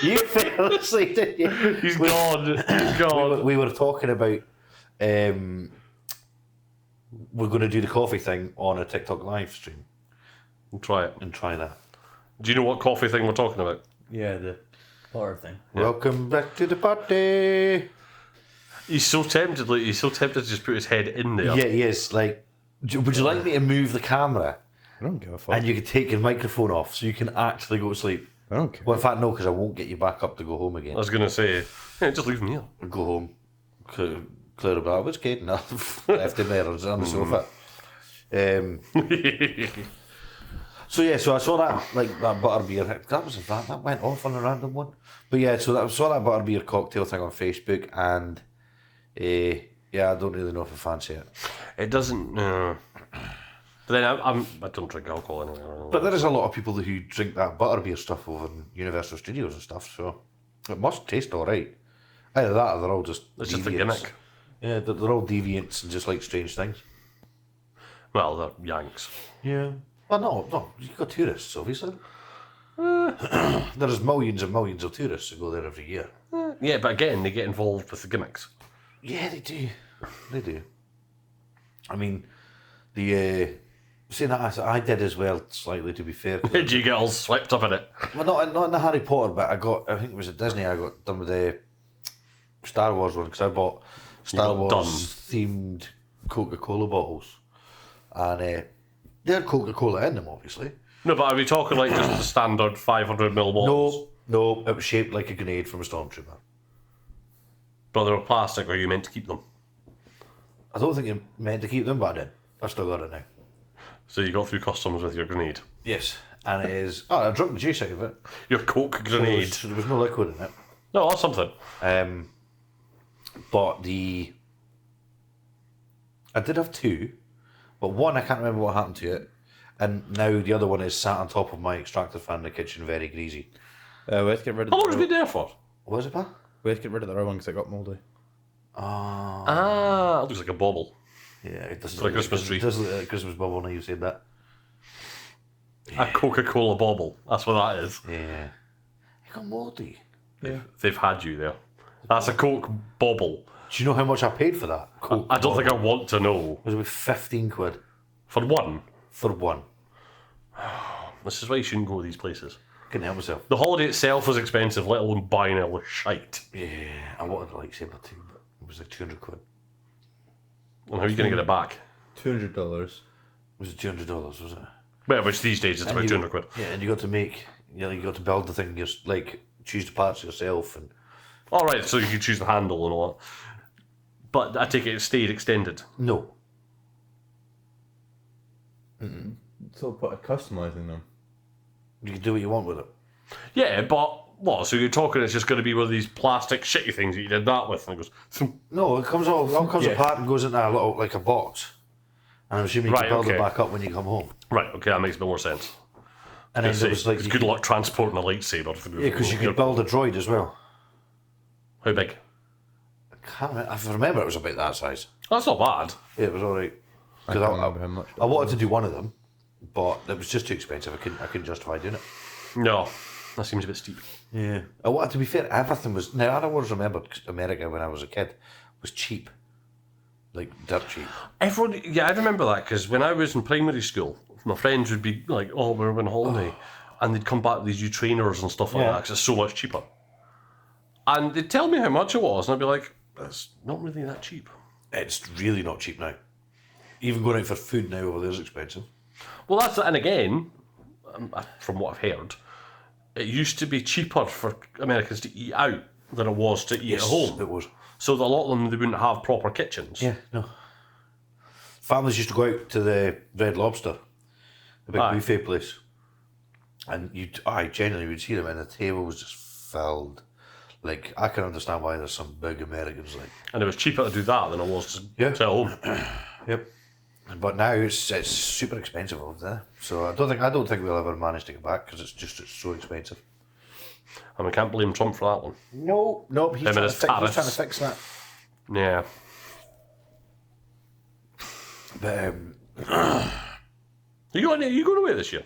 You fell asleep, didn't you? He's gone. He's gone. We were talking about we're going to do the coffee thing on a TikTok live stream We'll try it. and try that. Do you know what coffee thing we're talking about? Yeah, the horror thing. Welcome back to the party. He's so tempted. Like he's so tempted to just put his head in there. Yeah, he is. Like, would you like me to move the camera? I don't give a fuck. And you can take your microphone off so you can actually go to sleep. I don't care. Well, in fact, no, because I won't get you back up to go home again. I was gonna say, yeah, just leave him here. Go home. Clear about what's Kadin? Left him there on the sofa. So yeah, so I saw that that butterbeer. That went off on a random one. But yeah, so I saw that butterbeer cocktail thing on Facebook, and yeah, I don't really know if I fancy it. It doesn't. But then I don't drink alcohol anyway. But there is a lot of people who drink that butterbeer stuff over in Universal Studios and stuff, so it must taste all right. Either that or they're all just It's deviants. just a gimmick. Yeah, they're all deviants and just like strange things. Well, they're Yanks. Yeah. Well, no, you've got tourists, obviously. There's millions and millions of tourists who go there every year. Yeah, but again, they get involved with the gimmicks. Yeah, they do. They do. I mean, the saying that I did as well, slightly, to be fair. Did you get all swept up in it? Well, not in the Harry Potter, but I think it was at Disney, I got done with the Star Wars one, because I bought Star got Wars themed Coca-Cola bottles. And they're Coca-Cola in them, obviously. No, but are we talking like just the standard 500ml bottles? No, it was shaped like a grenade from a stormtrooper. But they were plastic, or you meant to keep them? I don't think you meant to keep them, but I did. I've still got it now. So you got through customs with your grenade. Yes. And it is... Oh, I drunk the juice out of it. Your Coke grenade. So there was no liquid in it. No, that's something. But I did have two, but one I can't remember what happened to it, and now the other one is sat on top of my extractor fan in the kitchen, very greasy. We had to get rid of How long has it been there for? What was it, pal? We had to get rid of the other one because it got mouldy. Ah, it looks like a bobble. Yeah, it does like a Christmas tree. It does look like a Christmas bubble now you said that. A Coca-Cola bobble. That's what that is. Yeah. It got mouldy. Yeah. They've had you there. That's a Coke bobble. Do you know how much I paid for that? Coke I don't think I bottle? want to know. It was about 15 quid For one. for one. This is why you shouldn't go to these places. Couldn't help myself. The holiday itself was expensive, let alone buying all the shite. Yeah, I wanted a lightsaber too, but it was like 200 quid. And how are you going to get it back? $200. Was it $200, was it? Well, which these days it's about you- 200 quid. Yeah, and you got to make, you got to build the thing, just like choose the parts yourself, and Alright, so you can choose the handle and all that. But I take it stayed extended. no. So put a customizing them. You can do what you want with it. Yeah, but what? So you're talking it's just going to be one of these plastic shitty things that you did that with, and it goes. Thump. No, it comes all comes Yeah. apart and goes into a little like a box. And I'm assuming you Right, can build okay. it back up when you come home. Right, okay, that makes a bit more sense. And then there was like it's good luck transporting a lightsaber. yeah, because you could build a droid as well. How big? I remember it was about that size. That's not bad. Yeah, it was all right. I Because can't remember how much. I wanted to do one of them, but it was just too expensive. I couldn't justify doing it. No, that seems a bit steep. Yeah. I wanted to be fair. Everything was now. I always remembered America when I was a kid was cheap, like dirt cheap. Everyone, yeah, I remember that because when I was in primary school, my friends would be like, "Oh, we're on holiday," and they'd come back with these new trainers and stuff like Yeah. that because it's so much cheaper. And they'd tell me how much it was, and I'd be like, "That's not really that cheap." It's really not cheap now. Even going out for food now over there is expensive. Well, that's and again, from what I've heard, it used to be cheaper for Americans to eat out than it was to eat at home. It was. So a lot of them they wouldn't have proper kitchens. Yeah, no. Families used to go out to the Red Lobster, the big Aye. buffet place, and I generally would see them, and the table was just filled. Like I can understand why there's some big Americans like. And it was cheaper to do that than it was to Yeah. sit at home. Yep. But now it's super expensive over there, so I don't think we'll ever manage to get back because it's so expensive. And we can't blame Trump for that one. Nope. He's Him and his trying to tariffs. fix that. Yeah. But You going away this year?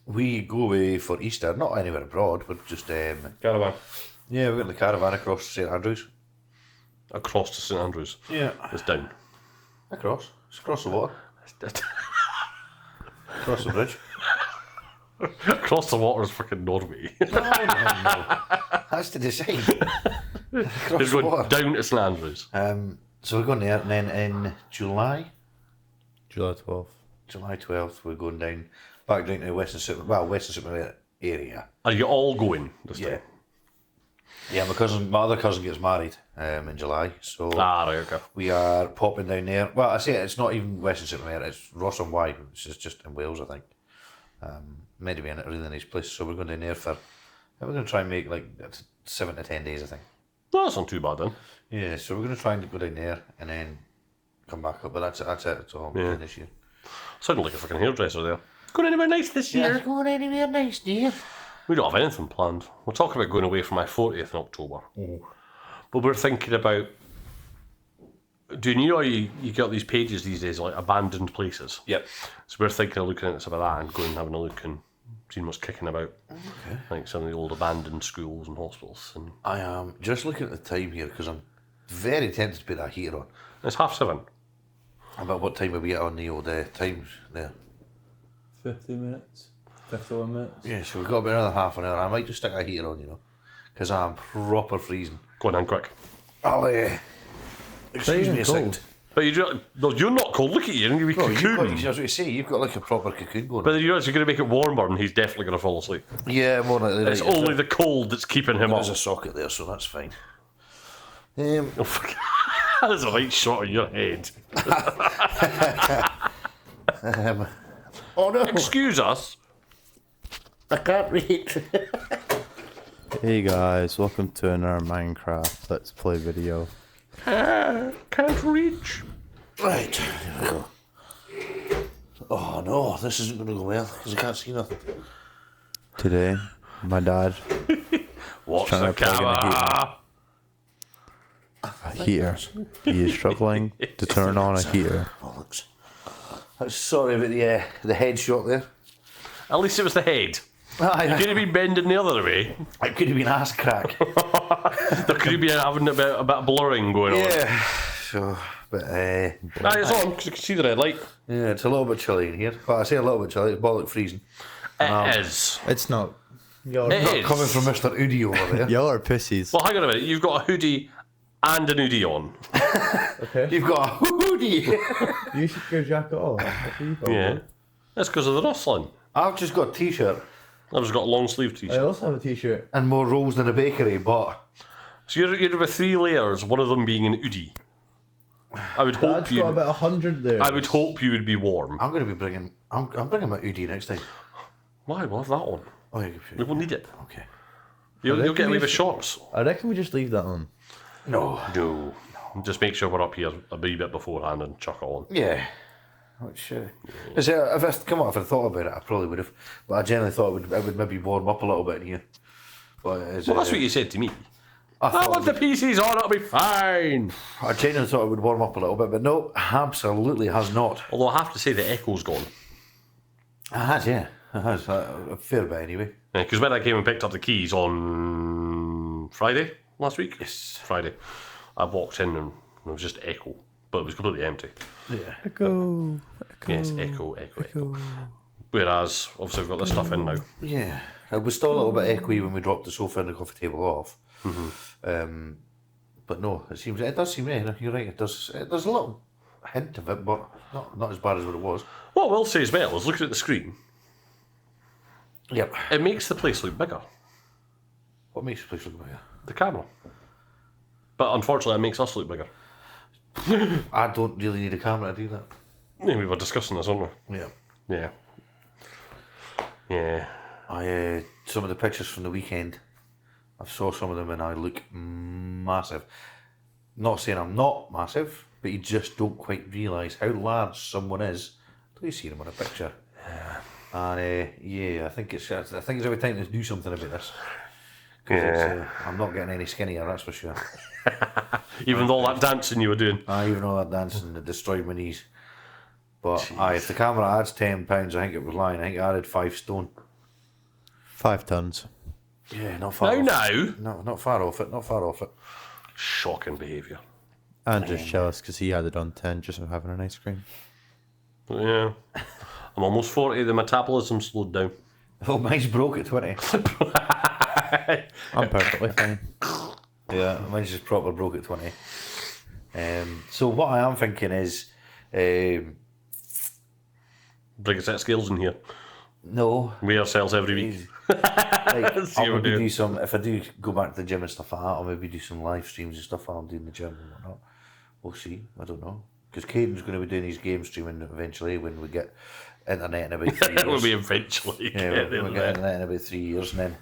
we go away for Easter, not anywhere abroad, but just Caravan. yeah, we're going the caravan across to St Andrews. Across to St Andrews. Yeah, It's down. across. It's across the water, across the bridge. Across the water is fucking Norway. No. That's to decide. He's Across the going water. down to St Andrews. So we're going there, and then in July July 12th. July 12th, we're going back down to Western Supermare area. Are you all going this Yeah. time? Yeah, my other cousin gets married in July, so Ah, right, okay. we are popping down there. Well, I say it's not even Western Supermare, it's Ross on Wye, which is just in Wales, I think. Meant to be in a really nice place, so we're going down there we're going to try and make like 7 to 10 days, I think. No, that's not too bad then. Yeah, so we're going to try and go down there and then come back up, but that's it, that's all we're doing this year. Sounded like a fucking hairdresser there. Going anywhere nice this year? going anywhere nice, dear. We don't have anything planned. We're talking about going away for my 40th in October. But we're thinking about... Do you know you get these pages these days, like abandoned places? Yep. So we're thinking of looking at some of that and going and having a look and seeing what's kicking about. Okay. Like some of the old abandoned schools and hospitals. And I am just looking at the time here because I'm very tempted to put that heater on. it's 7:30. About what time will we get on the old times there? 50 minutes. 51 minutes. Yeah, so we've got about another half an hour. I might just stick a heater on, because I'm proper freezing. Go on then, quick. Oh, excuse me a second. But you're not cold. Look at you. You're Oh, cocoon. I was going to say, you've got like a proper cocoon going on. But you realize you're going to make it warmer and he's definitely going to fall asleep. Yeah, more likely. It's only the cold that's keeping him up. There's a socket there, so that's fine. Oh, fuck. That's a right shot on your head. Oh no, Excuse us. I can't read. Hey guys, welcome to another Minecraft Let's Play video. Can't reach. Right, there we go. Oh no, this isn't going to go well because I can't see nothing. Today, my dad Watch trying the to plug in camera. a heater. He is struggling to turn on a heater. Bollocks. Sorry about the headshot there. At least it was the head. You could have been bending the other way. It could have been ass crack. There could have been having a bit of blurring going on. Yeah. So, but It's on because you can see the red light. yeah, it's a little bit chilly in here. Well, I say a little bit chilly. It's bollock freezing. It is. It's not. Y'all It are, is. Coming from Mr. Udi over there. y'all are pussies. Well, hang on a minute. You've got a hoodie and an hoodie on. Okay. You've got a hoodie. You should go jacket off. Yeah. That's because of the rustling. I've just got a t-shirt I've just got a long sleeve I t-shirt. also have a t-shirt. and more rolls than a bakery, but So you're with 3 layers, one of them being an hoodie. I would hope Dad's got about 100 there. I would hope you would be warm. I'm going to be bringing. I'm bringing my hoodie next time. Why? We'll have that on. Oh, We will need it. okay. You'll get away with shorts. I reckon we just leave that on. No. No. Just make sure we're up here a wee bit beforehand and chuck it on. Yeah. Which, if I thought about it, I probably would have. But I generally thought it would maybe warm up a little bit in here. But Well, that's what you said to me. I I want the PCs on, it'll be fine. I genuinely thought it would warm up a little bit, but no, absolutely has not. Although I have to say the echo's gone. It has, yeah. It has. A fair bit anyway. Because when I came and picked up the keys on Friday last week, Yes. Friday, I walked in and it was just echo, but it was completely empty. Yeah. Echo. Yes, echo. Whereas, obviously, we've got this stuff in now. Yeah. It was still a little bit echoey when we dropped the sofa and the coffee table off. But no, it does seem, yeah, you're right, it does. There's a little hint of it, but not as bad as what it was. What I will say as well is looking at the screen, Yep. it makes the place look bigger, What makes the place look better? the camera. But unfortunately, it makes us look bigger. I don't really need a camera to do that. Yeah, we were discussing this, weren't we? Yeah. Yeah. Some of the pictures from the weekend, I saw some of them and I look massive. Not saying I'm not massive, but you just don't quite realise how large someone is until you see them on a picture. And I think it's every time to do something about this. 'Cause I'm not getting any skinnier, that's for sure. Even with all that dancing you were doing. Even all that dancing that destroyed my knees. But if the camera adds £10, I think it was lying. I think it added 5 stone. 5 tons. Yeah, not far. Now. No, not far off it. Not far off it. Shocking behaviour. Andrew's jealous because he had it on 10 just from having an ice cream. Yeah. I'm almost 40, the metabolism slowed down. Oh, mine's broke at 20. I'm perfectly fine. Yeah, mine's just proper broke at 20. So what I am thinking is, Bring a set of scales in here. no, Weigh ourselves every week. like, See I'll what we maybe do. do some, if I do go back to the gym and stuff like that, I'll maybe do some live streams and stuff while I'm doing the gym and whatnot. We'll see, I don't know. Because Kadin's going to be doing his game streaming eventually when we get internet in about 3 years. When we eventually Yeah, get we'll there. get internet in about 3 years, and then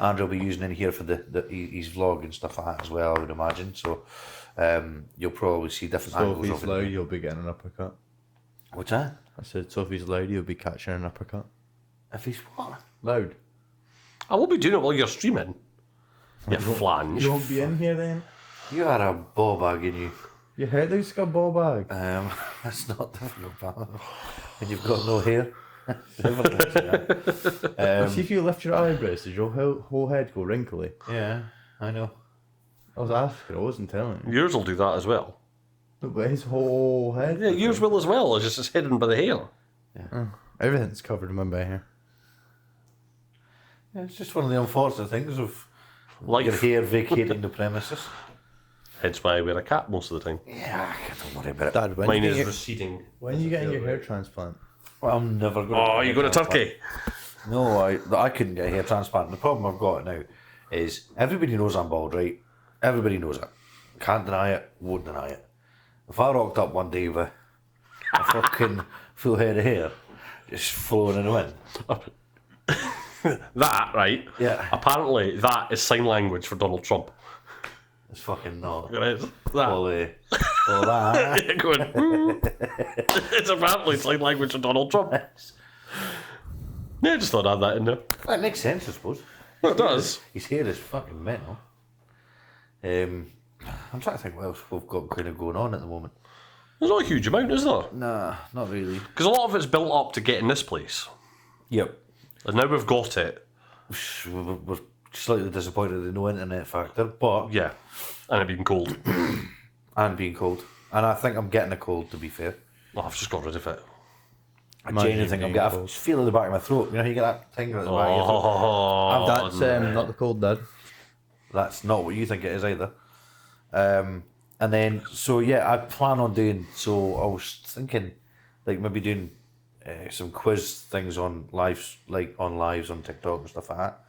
Andrew will be using in here for his vlog and stuff like that as well, I would imagine. So you'll probably see different So if angles he's of loud, it. you'll be getting an uppercut. What's that? I said, so if he's loud, you'll be catching an uppercut. If he's what? Loud. I won't be doing it while you're streaming. You flange. You won't be in here then? You are a ball bag, in you. Your head looks like a ball bag. That's not difficult, pal. When you've got no hair. Difficult, See if you lift your eyebrows, does your whole head go wrinkly? yeah, I know. I was asking, I wasn't telling you. Yours will do that as well. No, but his whole head. Yeah, yours will as well. It's just it's hidden by the hair. Everything's covered in my bare hair. Yeah, it's just one of the unfortunate things of your Life. hair vacating the premises. Hence why I wear a cap most of the time. Yeah, don't worry about it. Dad, when Mine you is get receding. when are you getting your hair transplant? Well, I'm never going Oh, you go to Turkey? No, I couldn't get a hair transplant. The problem I've got now is everybody knows I'm bald, right? Everybody knows it. Can't deny it, won't deny it. If I rocked up one day with a fucking full head of hair just flowing in the wind. That, right? Yeah. Apparently, that is sign language for Donald Trump. It's fucking not. It is. That. All that. You're going, it's apparently sign language for Donald Trump. Yeah, I just thought I'd add that in there. Well, it makes sense, I suppose. Well, it does. His hair is fucking mental. I'm trying to think what else we've got kind of going on at the moment. There's not a huge amount, is there? Nah, not really. Because a lot of it's built up to get in this place. Yep. And now we've got it. We're slightly disappointed in no internet factor, but Yeah. And it being cold. and being cold. And I think I'm getting a cold, to be fair. Well, I've just got rid of it. I genuinely think I'm getting. I just feel it in the back of my throat. You know, you get that thing at the back of your throat. Oh, That's not the cold, Dad. That's not what you think it is either. And then, so yeah, I plan on doing. So I was thinking, like maybe doing some quiz things on lives, like on lives on TikTok and stuff like that.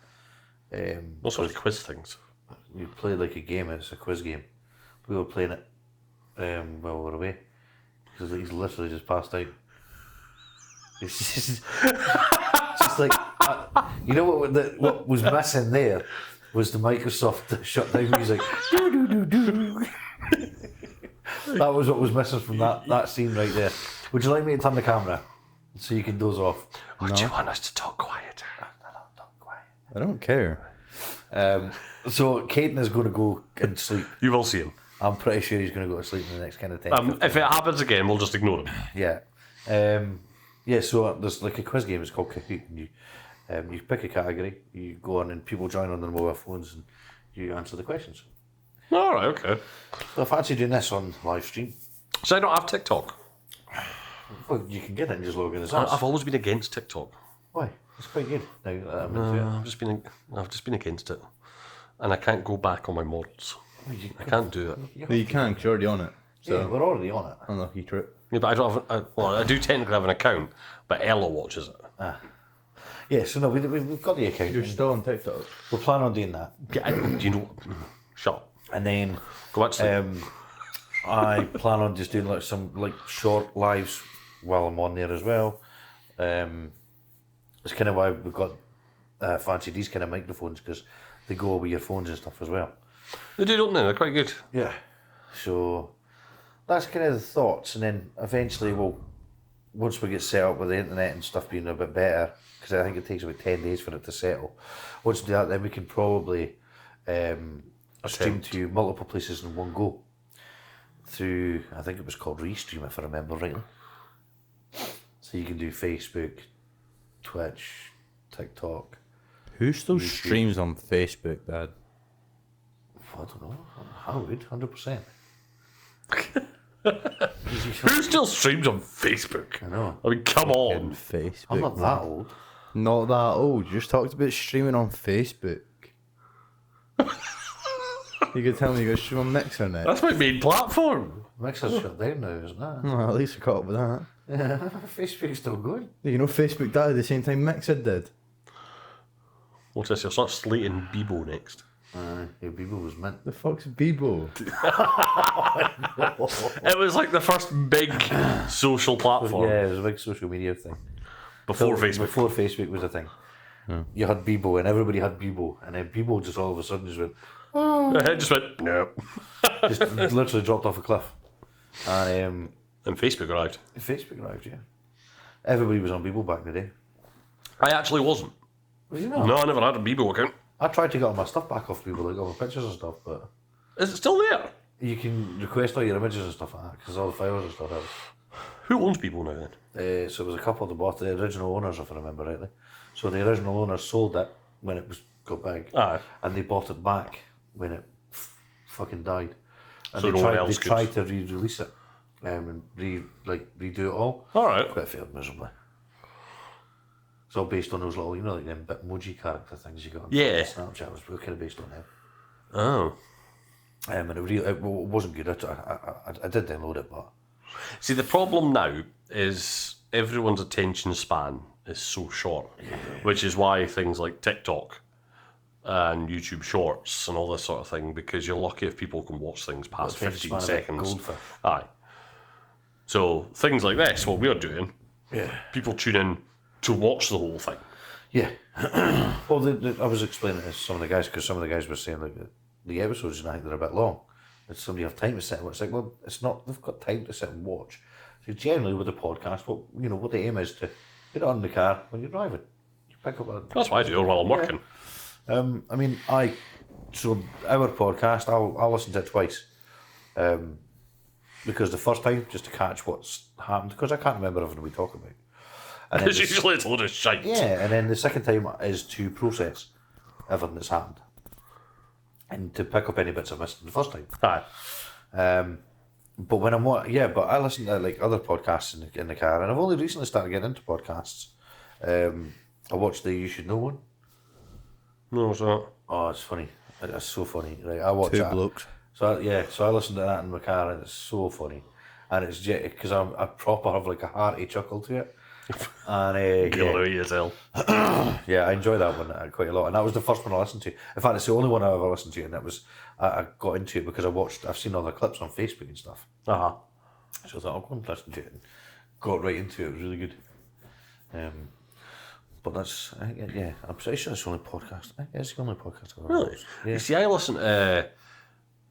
what sort of quiz things? You play like a game. It's a quiz game. We were playing it while we were away because he's literally just passed out. It's just like you know what was missing there was the Microsoft shutdown music. That was what was missing from that scene right there. Would you like me to turn the camera so you can doze off? Or do you want us to talk quieter? I don't care. So Kadin is going to go and sleep. You will see him. I'm pretty sure he's going to go to sleep in the next kind of 10. If it happens again, we'll just ignore him. Yeah. Yeah, so there's like a quiz game, it's called Kahoot, and you pick a category, you go on and people join on their mobile phones and you answer the questions. Alright, okay. So I fancy doing this on live stream. So I don't have TikTok. Well, you can get it and just log in as I've us. always been against TikTok. Why? It's quite good. Now that I'm into it. I've just been against it. And I can't go back on my models. I can't do it. Well, you can, because you're already on it. So, Yeah, we're already on it. unlucky trip. Yeah, but I don't have. I do technically have an account, but Ella watches it. Yeah, so no, we've got the account. You're still on TikTok. We're planning on doing that. Do you know? Shut up. And then Go back to sleep. I plan on just doing like some like short lives while I'm on there as well. It's kind of why we've got fancy these kind of microphones because they go with your phones and stuff as well. They do, don't they? They're quite good. Yeah. So that's kind of the thoughts, and then eventually once we get set up with the internet and stuff being a bit better, because I think it takes about 10 days for it to settle. Once we do that, then we can probably stream to multiple places in one go. Through, I think it was called Restream, if I remember rightly. So you can do Facebook, Twitch, TikTok. Who still streams on Facebook, Dad? I don't know. I would, 100%. Who still streams on Facebook? I know. I mean, come On on. Facebook. I'm not that old. Not that old. You just talked about streaming on Facebook. You could tell me you got to stream on Mixer next. That's my main platform. Mixer's shut down now, isn't it? Well, at least I caught up with that. Yeah, Facebook's still going. You know, Facebook died at the same time Mixer did. What's this? You're sort of slating Bebo next. Yeah, Bebo was mint. The fuck's Bebo? It was like the first big social platform Yeah, it was a big social media thing. before Facebook. Before Facebook was a thing. You had Bebo and everybody had Bebo. And then Bebo just all of a sudden just went, It just went, no. just literally dropped off a cliff. And And Facebook arrived. Facebook arrived, yeah. Everybody was on Bebo back in the day. I actually wasn't. Well, you know, No, I never had a Bebo account. I tried to get all my stuff back off Bebo, like all my pictures and stuff, but Is it still there? you can request all your images and stuff like that, because all the files and stuff out. Who owns Bebo now then? So there was a couple that bought the original owners, if I remember rightly. So the original owners sold it when it was got big, Aye. and they bought it back when it fucking died. And So they no one tried, else they could. tried to re-release it and redo it all. Alright. But it failed miserably. It's all based on those little, you know, like them Bitmoji character things you got on Yeah. Snapchat. Was kind of based on them. Oh. And it wasn't good. I did download it, but See, the problem now is everyone's attention span is so short, which is why things like TikTok and YouTube Shorts and all this sort of thing, because you're lucky if people can watch things past attention 15 span of a seconds. goldfish. Aye. So things like this, what we're doing, yeah. people tune in to watch the whole thing. Yeah. Well, I was explaining it to some of the guys, because some of the guys were saying like the episodes tonight, they're a bit long. Does somebody have time to sit and watch? It's like, well, it's not, they've got time to sit and watch. So generally with the podcast, what the aim is to put it on in the car when you're driving. You pick up a... That's what I do while I'm working. I mean, so our podcast, I'll listen to it twice. Because the first time, just to catch what's happened, because I can't remember everything we talk about. And then It's usually a load of shite. yeah, and then the second time is to process everything that's happened. And to pick up any bits I missed the first time. Aye. But when but I listen to like other podcasts in the car, and I've only recently started getting into podcasts. I watched the You Should Know one. No, what's that? Oh, it's funny. It's so funny. Right, I watch Two that. blokes. So I listen to that in my car, and it's so funny. And it's because I proper have like a hearty chuckle to it. And Kill out yourself. yeah, I enjoy that one quite a lot. And that was the first one I listened to. In fact, it's the only one I ever listened to, and it was I got into it because I've seen other clips on Facebook and stuff. Uh-huh. So I thought I'll go and listen to it, and got right into it. It was really good. But that's I'm pretty sure it's the only podcast. I think it's the only podcast I've ever Really? watched. Yeah. You see, I listen to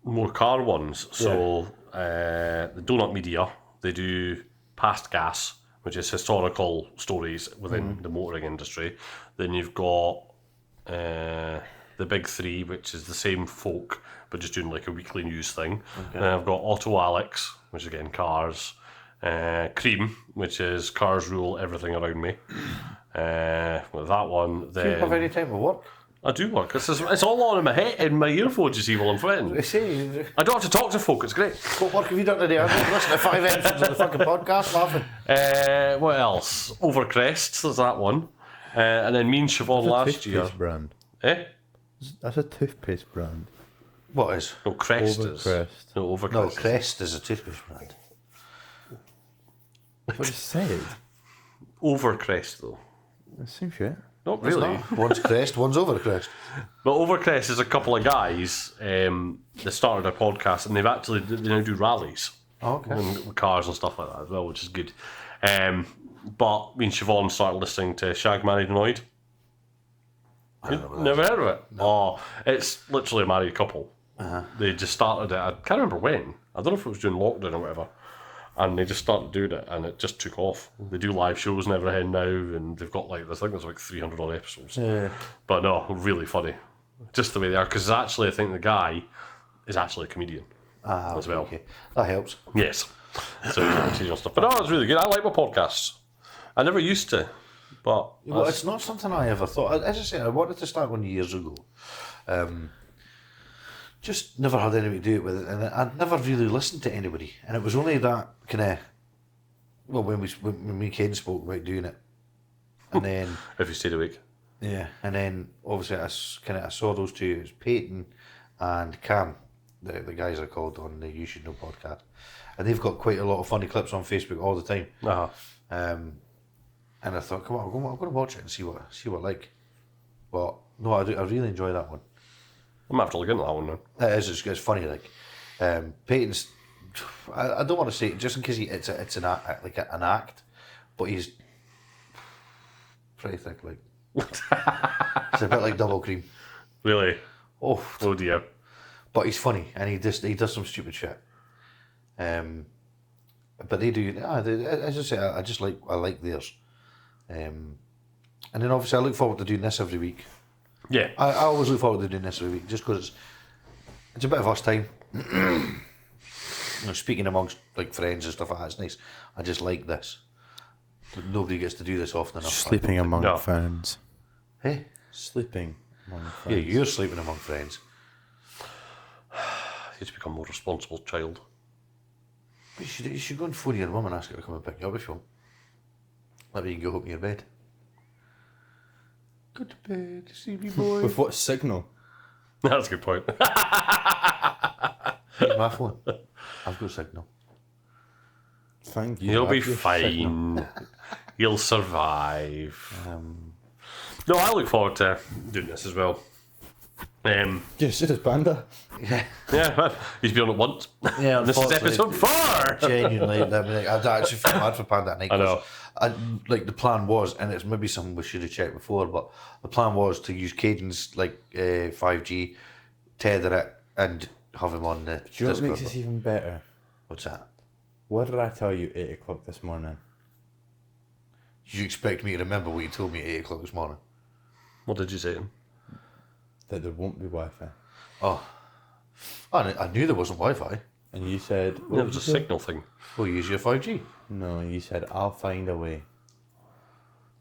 more car ones. So the Donut Media, they do Past Gas, which is historical stories within the motoring industry. Then you've got the Big Three, which is the same folk, but just doing like a weekly news thing. Then I've got Auto Alex, which is again cars. Cream, which is cars rule everything around me. With that one, Do you have then any time to work? I do work. It's all on in my head, in my earphones. You see, while I'm fretting. I say, I don't have to talk to folk. It's great. what work have you done today? I've been listening to 5 episodes of the fucking podcast, laughing. What else? Overcrest. There's that one. And then me and Siobhan last year. Toothpaste brand. Eh? That's a toothpaste brand. What is? No, Crest is. Overcrest. No, No, Overcrest. Crest is a toothpaste brand. What I said. Overcrest though. That's same shit. Not really. One's Crest, one's over the Crest. But Overcrest is a couple of guys that started a podcast, and they now do rallies. Oh, okay. And with cars and stuff like that as well, which is good. But me and Siobhan started listening to Shag Married Annoyed. Never heard of it? No. Oh, it's literally a married couple. They just started it. I can't remember when. I don't know if it was during lockdown or whatever. And they just started doing it, and it just took off. They do live shows and everything now, and they've got like, I think there's like 300 odd episodes. Yeah. But no, really funny. Just the way they are, because actually I think the guy is actually a comedian as well. Okay. That helps. Yes. So he's teaching stuff. But no, it's really good. I like my podcasts. I never used to, but Well, it's not something I ever thought. As I say, I wanted to start one years ago. Just never had anybody do it with it, and I'd never really listened to anybody. And it was only that kind of, well, when me and Kadin spoke about doing it, And then If you stayed awake. yeah, and then obviously I saw those two. It was Peyton and Cam, the guys are called on the You Should Know podcast, and they've got quite a lot of funny clips on Facebook all the time. And I thought, come on, I'm going to watch it and see what like. But no, I really enjoy that one. I'm going to have to look into that one now. It is. It's funny. Like Peyton's, I don't want to say it just in case it's an act, but he's pretty thick. Like it's a bit like double cream. Really? Oh dear. But he's funny and he does some stupid shit. But they do. As I say, I like theirs. And then obviously I look forward to doing this every week. Yeah. I always look forward to doing this every week just because it's a bit of us time. Speaking amongst like friends and stuff like that, it's nice. I just like this. But nobody gets to do this often enough. Sleeping among No. friends. Hey? Sleeping among Yeah, friends. you're sleeping among friends. You need to become a more responsible child. You should go and phone your mum and ask her to come and pick you up if you want. Maybe you can go home in your bed. Go to bed, sleepy boy. With what signal? That's a good point. Use my phone. I've got signal. Thank you. You'll be Have your signal. fine. You'll survive. No, I look forward to doing this as well. Yes, it is Panda. Yeah, he's been on it once. Yeah, This is episode 4. Genuinely, I mean, I actually feel bad for Panda at night. I know. Like the plan was, and it's maybe something we should have checked before, but the plan was to use Kadin's 5G, tether it, and have him on the Do you know what Discord. makes this even better? What's that? What did I tell you 8 o'clock this morning? You expect me to remember what you told me at 8 o'clock this morning? What did you say to him? That there won't be Wi-Fi. Oh, I knew there wasn't Wi-Fi. And you said... It what was a did you say? signal thing. We'll use your 5G. No, you said, I'll find a way.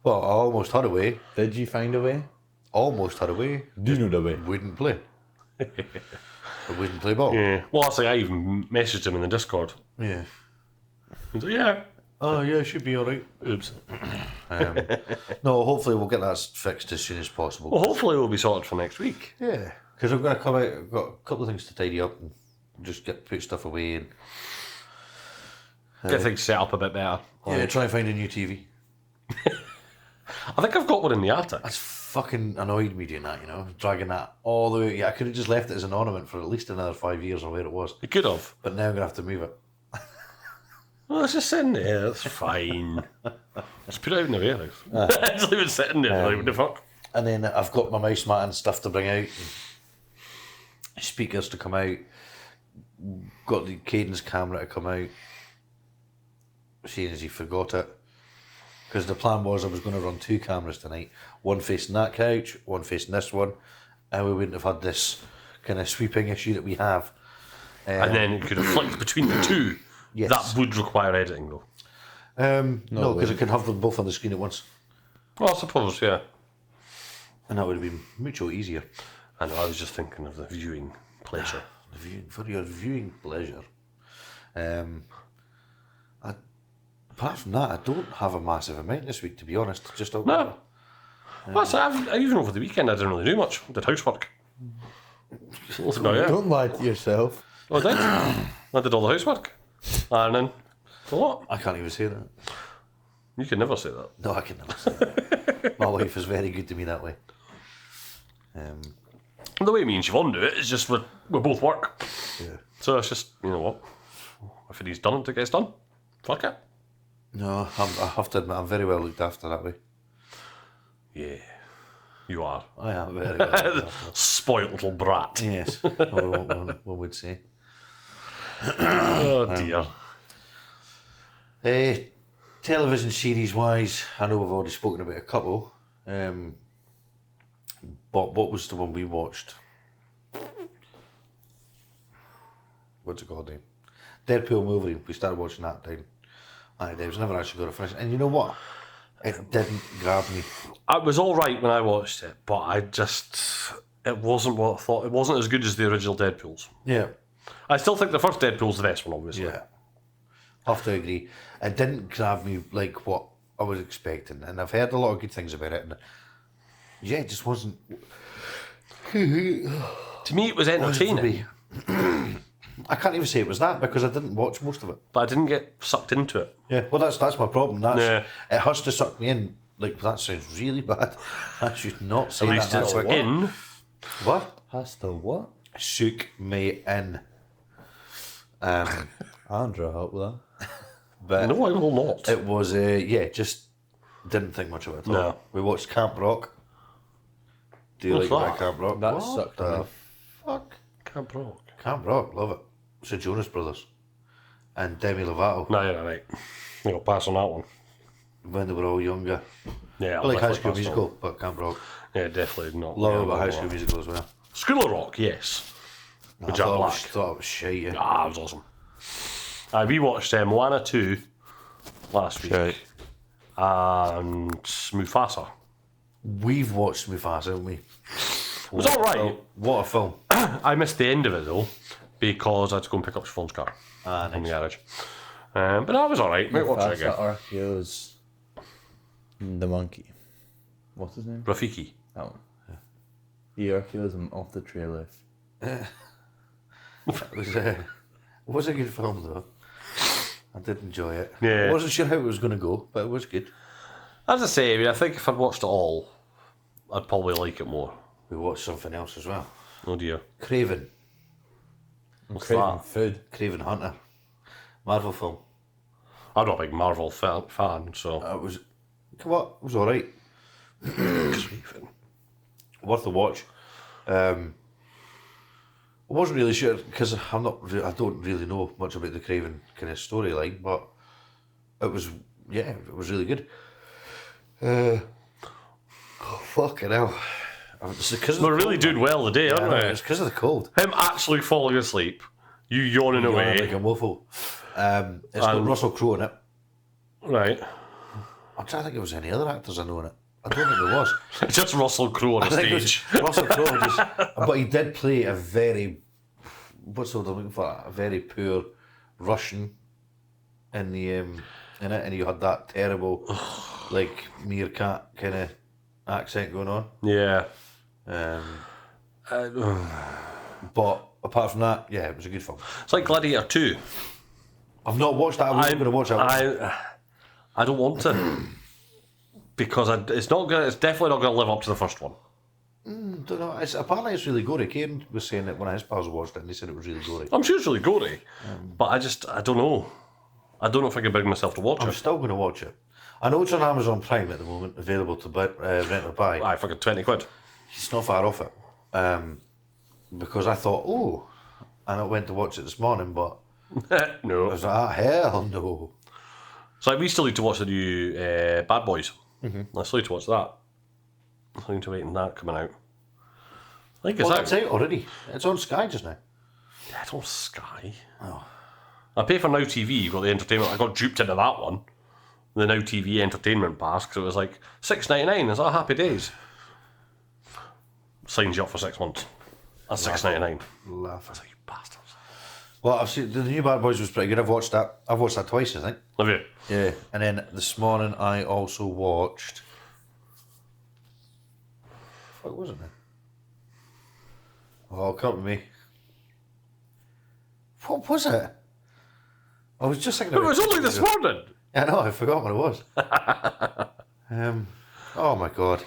Well, I almost had a way. Did you find a way? Almost had a way. Do you know the way? Wouldn't play. I wouldn't play ball. Yeah. Well, that's like I even messaged him in the Discord. Yeah. He's like, yeah. Oh, yeah, should be alright. Oops. No, hopefully we'll get that fixed as soon as possible. Well, hopefully we'll be sorted for next week. Yeah, because I'm going to come out, I've got a couple of things to tidy up and just put stuff away and Get things set up a bit better. try and find a new TV. I think I've got one in the attic. That's fucking annoyed me doing that, dragging that all the way. Yeah, I could have just left it as an ornament for at least another 5 years or where it was, You could have. but now I'm going to have to move it. Well, it's just sitting there. It's fine. Just put it out in the warehouse. Just leave it sitting there. Like, what the fuck? And then I've got my mouse mat and stuff to bring out, and speakers to come out, got the Kadin's camera to come out, seeing as he forgot it. Because the plan was I was going to run 2 cameras tonight, one facing that couch, one facing this one, and we wouldn't have had this kind of sweeping issue that we have. And then it could have flicked between the two. Yes. That would require editing, though. No, because I can have them both on the screen at once, Well, I suppose, yeah. and that would have been mucho easier. I know, I was just thinking of the viewing pleasure. For your viewing pleasure. Apart from that, I don't have a massive amount this week, to be honest. Just out No. Well, so even over the weekend, I didn't really do much. I did housework. That's about it. Don't lie to yourself. I did. I did all the housework. And then, a lot. I can't even say that. You can never say that. No, I can never say that. My wife is very good to me that way. The way me and Siobhan do it is just we both work. Yeah. So it's just, you know what? If it is done, it gets done. Fuck it. No, I have to admit, I'm very well looked after that way. Yeah. You are. I am very well looked after. Spoilt little brat. Yes, one would say. Oh dear. Television series wise, I know we've already spoken about a couple. But what was the one we watched? What's it called, name? Deadpool Wolverine. We started watching that down. I was never actually going to finish it. And you know what? It didn't grab me. It was all right when I watched it, but it wasn't what I thought. It wasn't as good as the original Deadpools. Yeah. I still think the first Deadpool's the best one, obviously. Yeah. Have to agree. It didn't grab me like what I was expecting, and I've heard a lot of good things about it. And yeah, it just wasn't. To me, it was entertaining, I can't even say it was that because I didn't watch most of it. but I didn't get sucked into it. Yeah, well, that's my problem. That's Yeah. It has to suck me in. Like that sounds really bad. I should not say At that. least That's it's like, in. what? Has to what? Suck me in. Andrew help with that. But No, I will not. it was just didn't think much of it at all. No. We watched Camp Rock. Do you What's like that? Camp Rock? That What sucked the me. fuck? Camp Rock. Camp Rock, love it. It's the Jonas Brothers and Demi Lovato No, you're right. You got pass on that one. when they were all younger. Yeah, I like High definitely School pass Musical, but Camp Rock. on. Yeah, definitely not. Love yeah, about High no, School no. Musical as well. School of Rock, yes. With I Jack Black. thought it was shite. Yeah. Ah, it was awesome. We watched Moana 2 last week. Shite. And Mufasa. We've watched Mufasa, haven't we? It was alright. What a film. I missed the end of it though, because I had to go and pick up Siobhan's car in the garage. But that was alright. Might watch it again. Arceus, the monkey. What's his name? Rafiki. That one. Yeah. The Arceus off the trailer. It was a good film though. I did enjoy it. Yeah. I wasn't sure how it was going to go, but it was good. As I say, I mean, I think if I'd watched it all, I'd probably like it more. We watched something else as well. Oh dear. Craven. What's Craving that? food. Craven Hunter. Marvel film. I'm not a big Marvel fan, so. It was, come on, it was alright. Craven. Worth a watch. I wasn't really sure because I don't really know much about the Craven kind of storyline, but it was really good. Fucking hell! We're really doing well today, aren't we? It's because of the cold. Him actually falling asleep, you yawning away. Like a waffle. It's got Russell Crowe in it. Right. I'm trying to think if there was any other actors I know in it. I don't think there was. Just Russell Crowe on I the think it stage. was Russell Crowe, but he did play a very, what's the word I'm looking for? A very poor Russian in the in it, and you had that terrible, like meerkat kind of accent going on. Yeah. But apart from that, yeah, it was a good film. It's like Gladiator 2. I've not watched that. I wasn't going to watch that. I don't want to. Because it's definitely not going to live up to the first one. Don't know. Apparently, it's really gory. Kieran was saying that one of his pals watched it, and they said it was really gory. I'm sure it's really gory, but I don't know. I don't know if I can bring myself to watch I'm it. still going to watch it. I know it's on Amazon Prime at the moment, available to buy, rent or buy. Aye, fucking 20 quid. It's not far off it. Because I thought, and I went to watch it this morning, but I No. was like, hell no. So we still need to watch the new Bad Boys. I still need to watch that. I still need to wait on that coming out. I think it's That's out. out already. It's on Sky just now. Yeah, it's on Sky. Oh. I pay for Now TV, you've got the entertainment. I got duped into that one. The Now TV entertainment pass, because it was like $6.99. Is that happy days? Signs you up for 6 months. That's $6.99. Laughing. You bastards. Well, I've seen the new Bad Boys was pretty good. I've watched that twice, I think. Have you? Yeah. And then this morning I also watched. What was it now? Oh, come with me. What was it? I was just thinking It was only this morning. I know, I forgot what it was. Oh my god.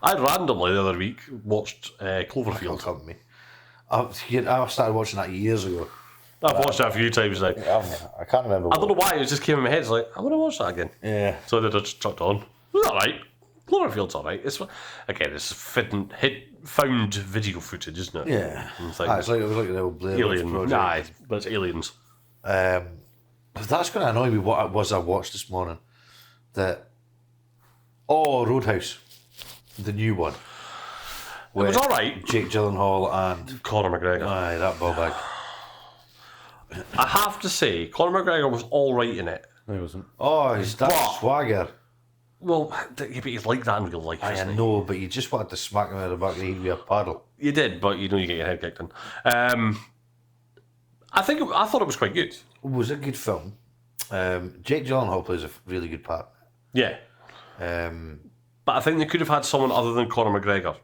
I randomly the other week watched Don't Cloverfield. come with me. I started watching that years ago. I've watched that a few times now. I can't remember. I don't know why, it just came in my head. It's like, I want to watch that again. Yeah. So then I just chucked on. It was alright. Cloverfield's alright. It's found video footage, isn't it? Yeah. And It was like the old Blair Witch Alien. Project. Nah, but it's aliens. That's going to annoy me. What it was I watched this morning? Roadhouse, the new one. It was alright. Jake Gyllenhaal and Conor McGregor. aye, that ball bag. I have to say, Conor McGregor was alright in it. No, he wasn't. Oh, he's that What? swagger. Well, but he's like that in real life, I isn't he? know, but you just wanted to smack him out of the back of the head with a paddle. You did, but you know you get your head kicked in. I thought it was quite good. It was a good film. Jake Gyllenhaal plays a really good part. Yeah. But I think they could have had someone other than Conor McGregor.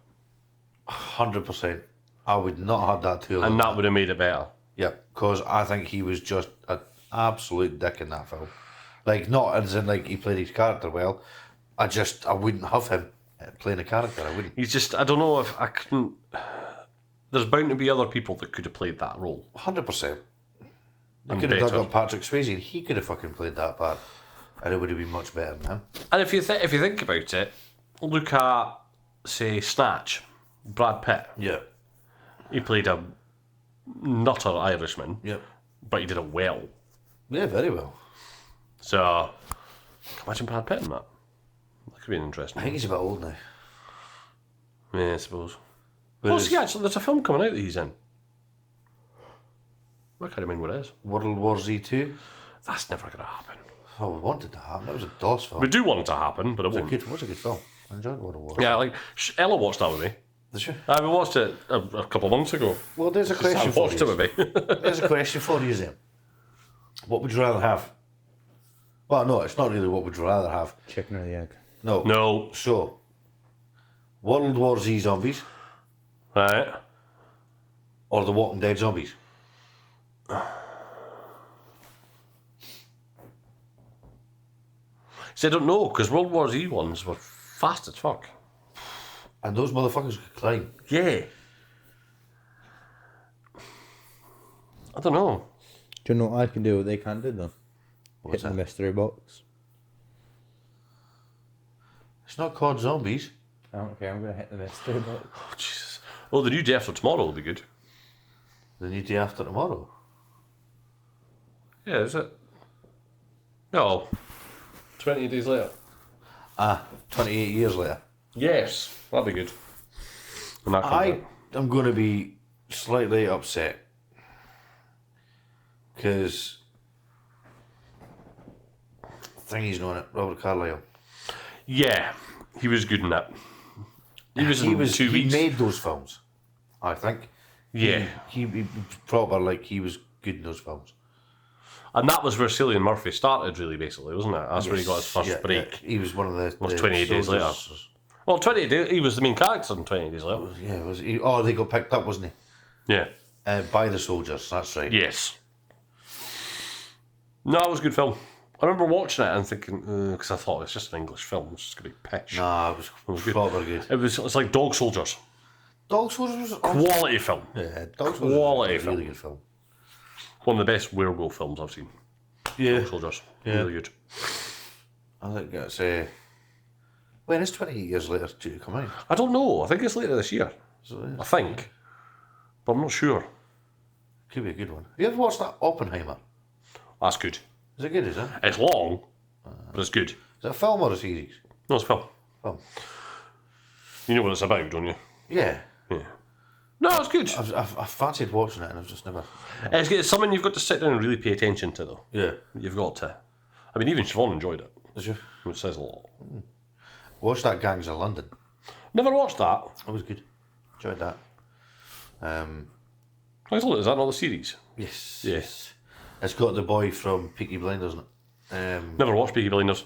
100%. I would not have had that too. And that would have made it better. Yep, because I think he was just an absolute dick in that film. Like, not as in, like, he played his character well. I wouldn't have him playing a character. I wouldn't. He's just, I don't know if I couldn't. There's bound to be other people that could have played that role. 100%. They And could have dug better. up Patrick Swayze and he could have fucking played that part. And it would have been much better than him. And if you think about it, look at, say, Snatch, Brad Pitt. Yeah. He played a nutter Irishman, Yep. but he did it well. Yeah, very well. So, imagine Brad Pitt in that. That could be an interesting I think he's a bit old now. one. Yeah, I suppose. Whereas Actually, there's a film coming out that he's in. I can't remember what it is. World War Z 2. That's never going to happen. Oh, we wanted to happen. That was a DOS film. We do want it to happen, but it won't. It was a good film. I enjoyed World War. Yeah, like, Ella watched that with me. Did you? We watched it a couple of months ago. Well, there's a I question for watched it you. with me. There's a question for you, then. What would you rather have? Well, no, it's not really what would you rather have. Chicken or the egg? No. No. So, World War Z zombies Right. or The Walking Dead zombies? See, I don't know, because World War Z ones were fast as fuck. And those motherfuckers could climb. Yeah. I don't know. Do you know what I can do what they can't do though? What's Hit the that? mystery box. It's not called zombies. I don't care, I'm gonna hit the mystery box. Oh, Jesus. Oh, the new Day After Tomorrow will be good. The new day after tomorrow. Yeah, is it? No. 20 days later. 28 years later. Yes. That'd be good. When that comes I out. am going to be slightly upset because thingy's on it, Robert Carlyle. Yeah, he was good in that. He was in 2 weeks. He made those films, I think. Yeah. He proper, like, he was good in those films. And that was where Cillian Murphy started, really, basically, wasn't it? That's where he got his first break. Yeah. He was one of the. Was the 28 days later. soldiers. Well, 28 days, he was the main character in 28 days later. Yeah, was he? Oh, they got picked up, wasn't he? Yeah. By the soldiers, that's right. Yes. No, it was a good film. I remember watching it and thinking, because I thought it's just an English film, it's just going to be pitch. Nah, it was proper good. It's like Dog Soldiers. Dog Soldiers was Quality film. Yeah, Dog Soldiers Quality was a really film. good film. One of the best werewolf films I've seen. Yeah. Dog Soldiers. Yeah. Really good. I think that's when is 28 years later due to come out? I don't know. I think it's later this year. So, yeah, I think. But I'm not sure. could be a good one. Have you ever watched that Oppenheimer? That's good. Is it good, is it? It's long, but it's good. Is it a film or a series? No, it's a film. Film. You know what it's about, don't you? Yeah. Yeah. No, it's good. I've fancied watching it and I've just never... It's something you've got to sit down and really pay attention to, though. Yeah. You've got to. I mean, even Siobhan enjoyed it, Did you? which says a lot. Watch that Gangs of London. Never watched that. It was good. Enjoyed that. Is that not the series? Yes. Yes. It's got the boy from Peaky Blinders in it. Never watched Peaky Blinders.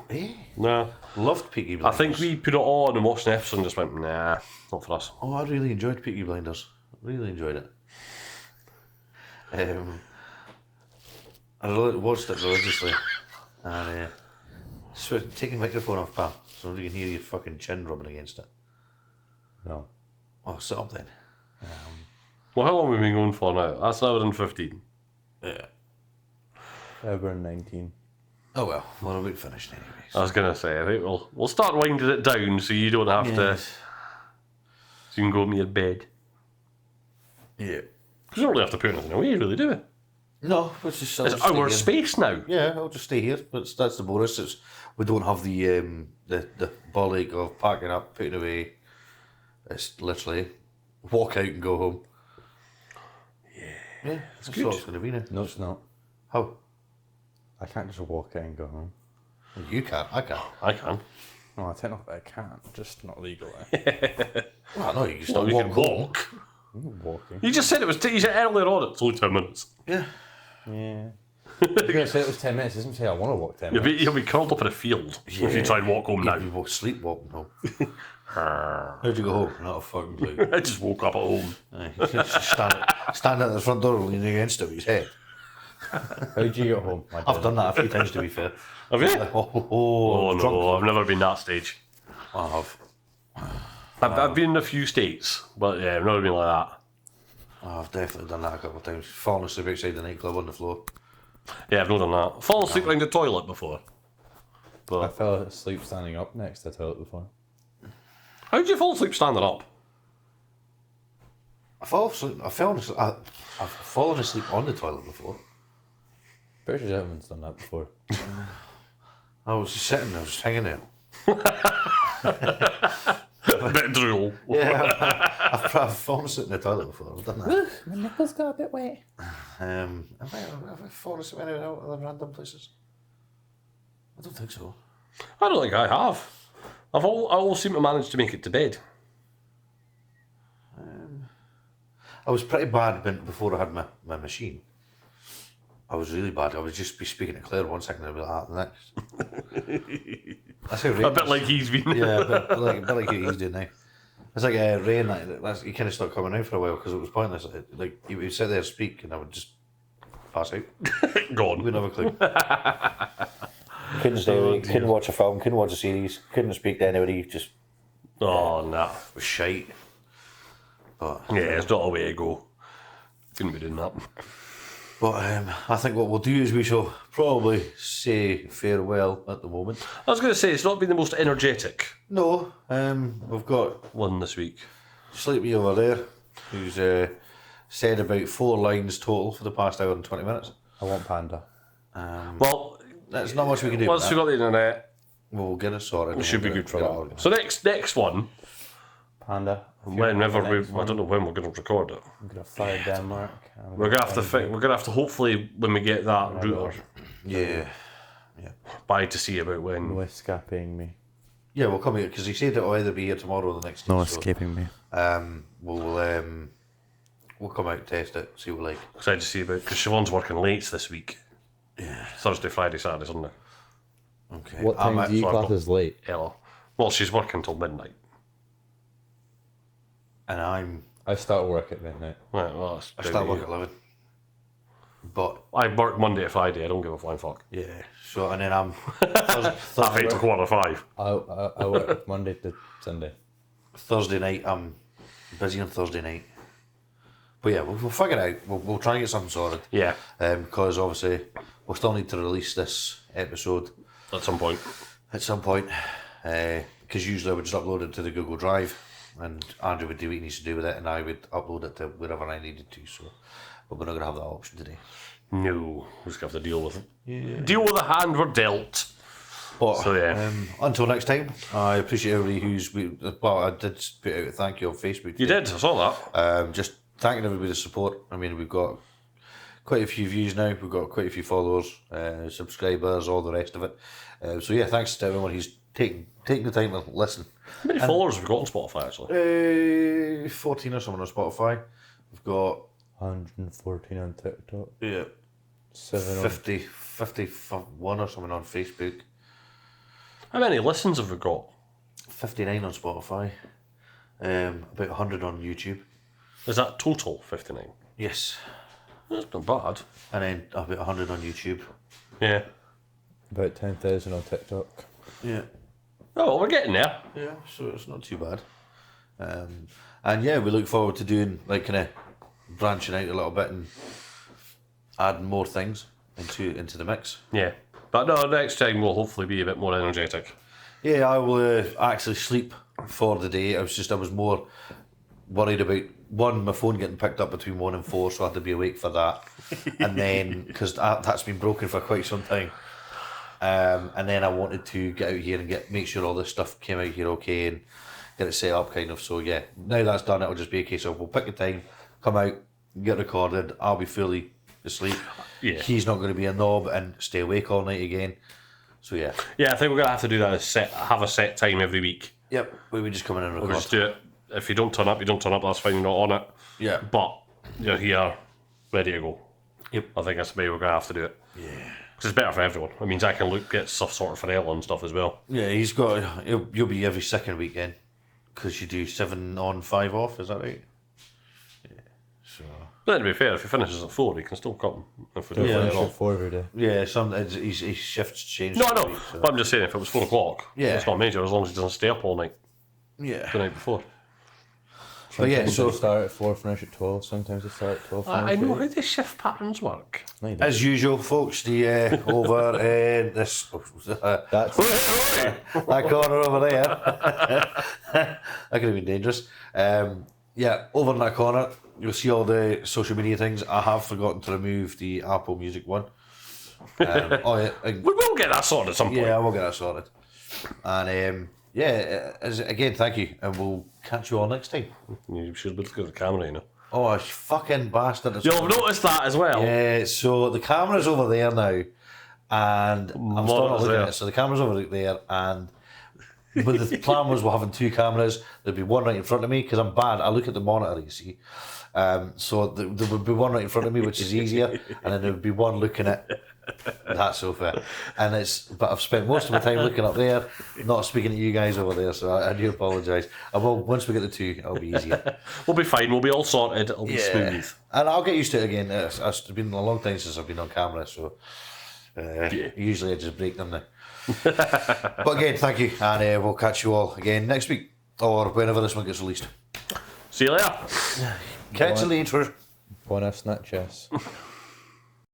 Eh? Nah. Loved Peaky I Blinders. think we put it on and watched an episode and just went, nah, not for us. Oh, I really enjoyed Peaky Blinders. Really enjoyed it. I watched it religiously. And taking the microphone off, pal, so nobody can hear your fucking chin rubbing against it. No. Oh, sit up then. Well, how long have we been going for now? That's an hour and 15. Yeah. Ever in 19. Oh well, we're about finished anyway. I was going to say, I think we'll start winding it down so you don't have to, so you can go to your bed. Yeah. Because you don't really have to put anything away, really, do we? No, it's just It's our space now. Yeah, I'll just stay here. That's the bonus. We don't have the bollock of packing up, putting away. It's literally walk out and go home. Yeah, that's good. what it's going to be now. No, it's not. How? I can't just walk in and go home. You can't. I can't. I can. No, I technically I can't, just not legally. Well, no, you can still You walk can home. I'm walking. You just said it was, you said earlier on it's only 10 minutes. Yeah. Yeah. I was going to say it was 10 minutes. It doesn't say I want to walk 10 minutes. You'll be curled up in a field if you try and walk home now. You walk sleepwalking home. How'd you go home? Not a fucking clue. I just woke up at home. Just stand at the front door leaning against it with his head. How'd you get home? I've done that a few times, to be fair. Have you? Oh, drunk. No, I've never been that stage. I have. I've been in a few states, but yeah, I've never been like that. I've definitely done that a couple of times. Fallen asleep outside the nightclub on the floor. Yeah, I've not done that. Fallen asleep around the toilet before. I But fell asleep standing up next to the toilet before. how did you fall asleep standing up? I've fallen asleep on the toilet before. British everyone's done that before. I was just sitting there, I was just hanging there. A bit of drool. Yeah, I've fallen asleep in the toilet before. I've done that. My nipples got a bit wet. Have I fallen asleep in any other random places? I don't think so. I don't think I have. I always seem to manage to make it to bed. I was pretty bad before I had my machine. I was really bad. I would just be speaking to Claire one second and I'd be like, the next. That's how Ray A bit like he's been. Yeah, a bit like what he's doing now. It's like Ray and he kind of stopped coming out for a while because it was pointless. Like he would sit there and speak and I would just pass out. Gone. Wouldn't have a clue. Couldn't stay awake, couldn't watch a film, couldn't watch a series, couldn't speak to anybody, just Oh, no. was shite. But Yeah, it's not a way to go. Couldn't be doing that. I think what we'll do is we shall probably say farewell at the moment. I was going to say, it's not been the most energetic No, we've got one this week. Sleepy over there, who's said about 4 lines total for the past hour and 20 minutes. I want Panda. Well, There's not much we can do. once we've got the internet, We'll get it sorted. it should be good for Get it that. organised. So next one, Panda. whenever I don't know when we're going to record it. I'm going to fire Denmark. We're gonna have to. We're gonna have to hopefully when we get that router Yeah. by to see about when. No escaping me. Yeah, we'll come here because he said it'll either be here tomorrow or the next day. No so, escaping me. we'll come out, test it, see what we like. Excited to see about because Siobhan's working late this week. Yeah. Thursday, Friday, Saturday, Sunday. Okay. What time do you so I've class got- as late? Ella. Well, she's working till midnight. And I start work at midnight. Right. Well, I start work at 11. But I work Monday to Friday. I don't give a flying fuck. yeah, so and then I'm Half 8 to 4:45. I work Monday to Sunday. Thursday night. I'm busy on Thursday night. But yeah, we'll figure it out. We'll try and get something sorted. Yeah. Because obviously we'll still need to release this episode At some point. at some point. Because usually I would just upload it to the Google Drive, and Andrew would do what he needs to do with it, and I would upload it to wherever I needed to. So, but we're not gonna have that option today. No, we're just gonna have to deal with it. Deal with the hand we're dealt. But So, yeah. until next time, I appreciate everybody I did put out a thank you on Facebook. You did. I saw that. Just thanking everybody for the support. I mean, we've got quite a few views now. We've got quite a few followers, subscribers, all the rest of it. So yeah, thanks to everyone who's taking the time to listen. How many followers have we got on Spotify actually? 14 or something on Spotify. We've got 114 on TikTok. 7 51 or something on Facebook. How many listens have we got? 59 on Spotify. About 100 on YouTube. Is that total 59? Yes. That's not bad. And then about 100 on YouTube. Yeah. About 10,000 on TikTok. Yeah. Oh, well, we're getting there. Yeah, so it's not too bad. And yeah, we look forward to doing, like, kind of branching out a little bit and adding more things into the mix. Yeah. But no, next time we'll hopefully be a bit more energetic. Yeah, I will actually sleep for the day. I was more worried about, one, my phone getting picked up between 1 and 4, so I had to be awake for that. And then, because that's been broken for quite some time. And then I wanted to get out here and make sure all this stuff came out here okay and get it set up kind of. So yeah, now that's done, it'll just be a case of we'll pick a time, come out, get recorded, I'll be fully asleep. Yeah. He's not going to be a knob and stay awake all night again. So yeah. Yeah, I think we're going to have to do that, have a set time every week. Yep, we just come in and record. We'll just do it. If you don't turn up, you don't turn up, that's fine, you're not on it. Yeah. But you're here, ready to go. Yep. I think that's the way we're going to have to do it. Yeah. Because it's better for everyone. It means I can get stuff sorted for Ella and stuff as well. Yeah, you'll be every second weekend because you do 7 on 5 off. Is that right? Yeah. So. But to be fair, if he finishes at 4, he can still come. If we do Yeah, it all. 4 every day. Yeah, his shifts change. No, I know. week, so. But I'm just saying, if it was 4 o'clock, Yeah. it's not major as long as he doesn't stay up all night Yeah. the night before. But yeah, Sometimes so they start at 4, finish at 12. Sometimes they start at 12. I finish know at how the shift patterns work. 8. No, you don't. as usual, folks, the over this That's that corner over there. That could have been dangerous. Yeah, over in that corner, you'll see all the social media things. I have forgotten to remove the Apple Music one. Oh yeah, We will get that sorted at some point. yeah, I will get that sorted. And yeah, again, thank you, and we'll catch you all next time. You should be looking at the camera, you know. Oh, a fucking bastard! You'll have noticed that as well. Yeah, so the camera's over there now, and I'm still not Monitors looking there. at it. So the camera's over there, and but the plan was we're having 2 cameras. There'd be one right in front of me because I'm bad. I look at the monitor, you see. So there would be one right in front of me, which is easier, and then there would be one looking at that sofa. But I've spent most of my time looking up there, not speaking to you guys over there. So I do apologise. I will once we get the 2, it'll be easier. We'll be fine. We'll be all sorted. It'll be smooth. And I'll get used to it again. It's been a long time since I've been on camera, so usually I just break them now. But again, thank you, and we'll catch you all again next week or whenever this one gets released. See you later. Catch you later. Buona snatches.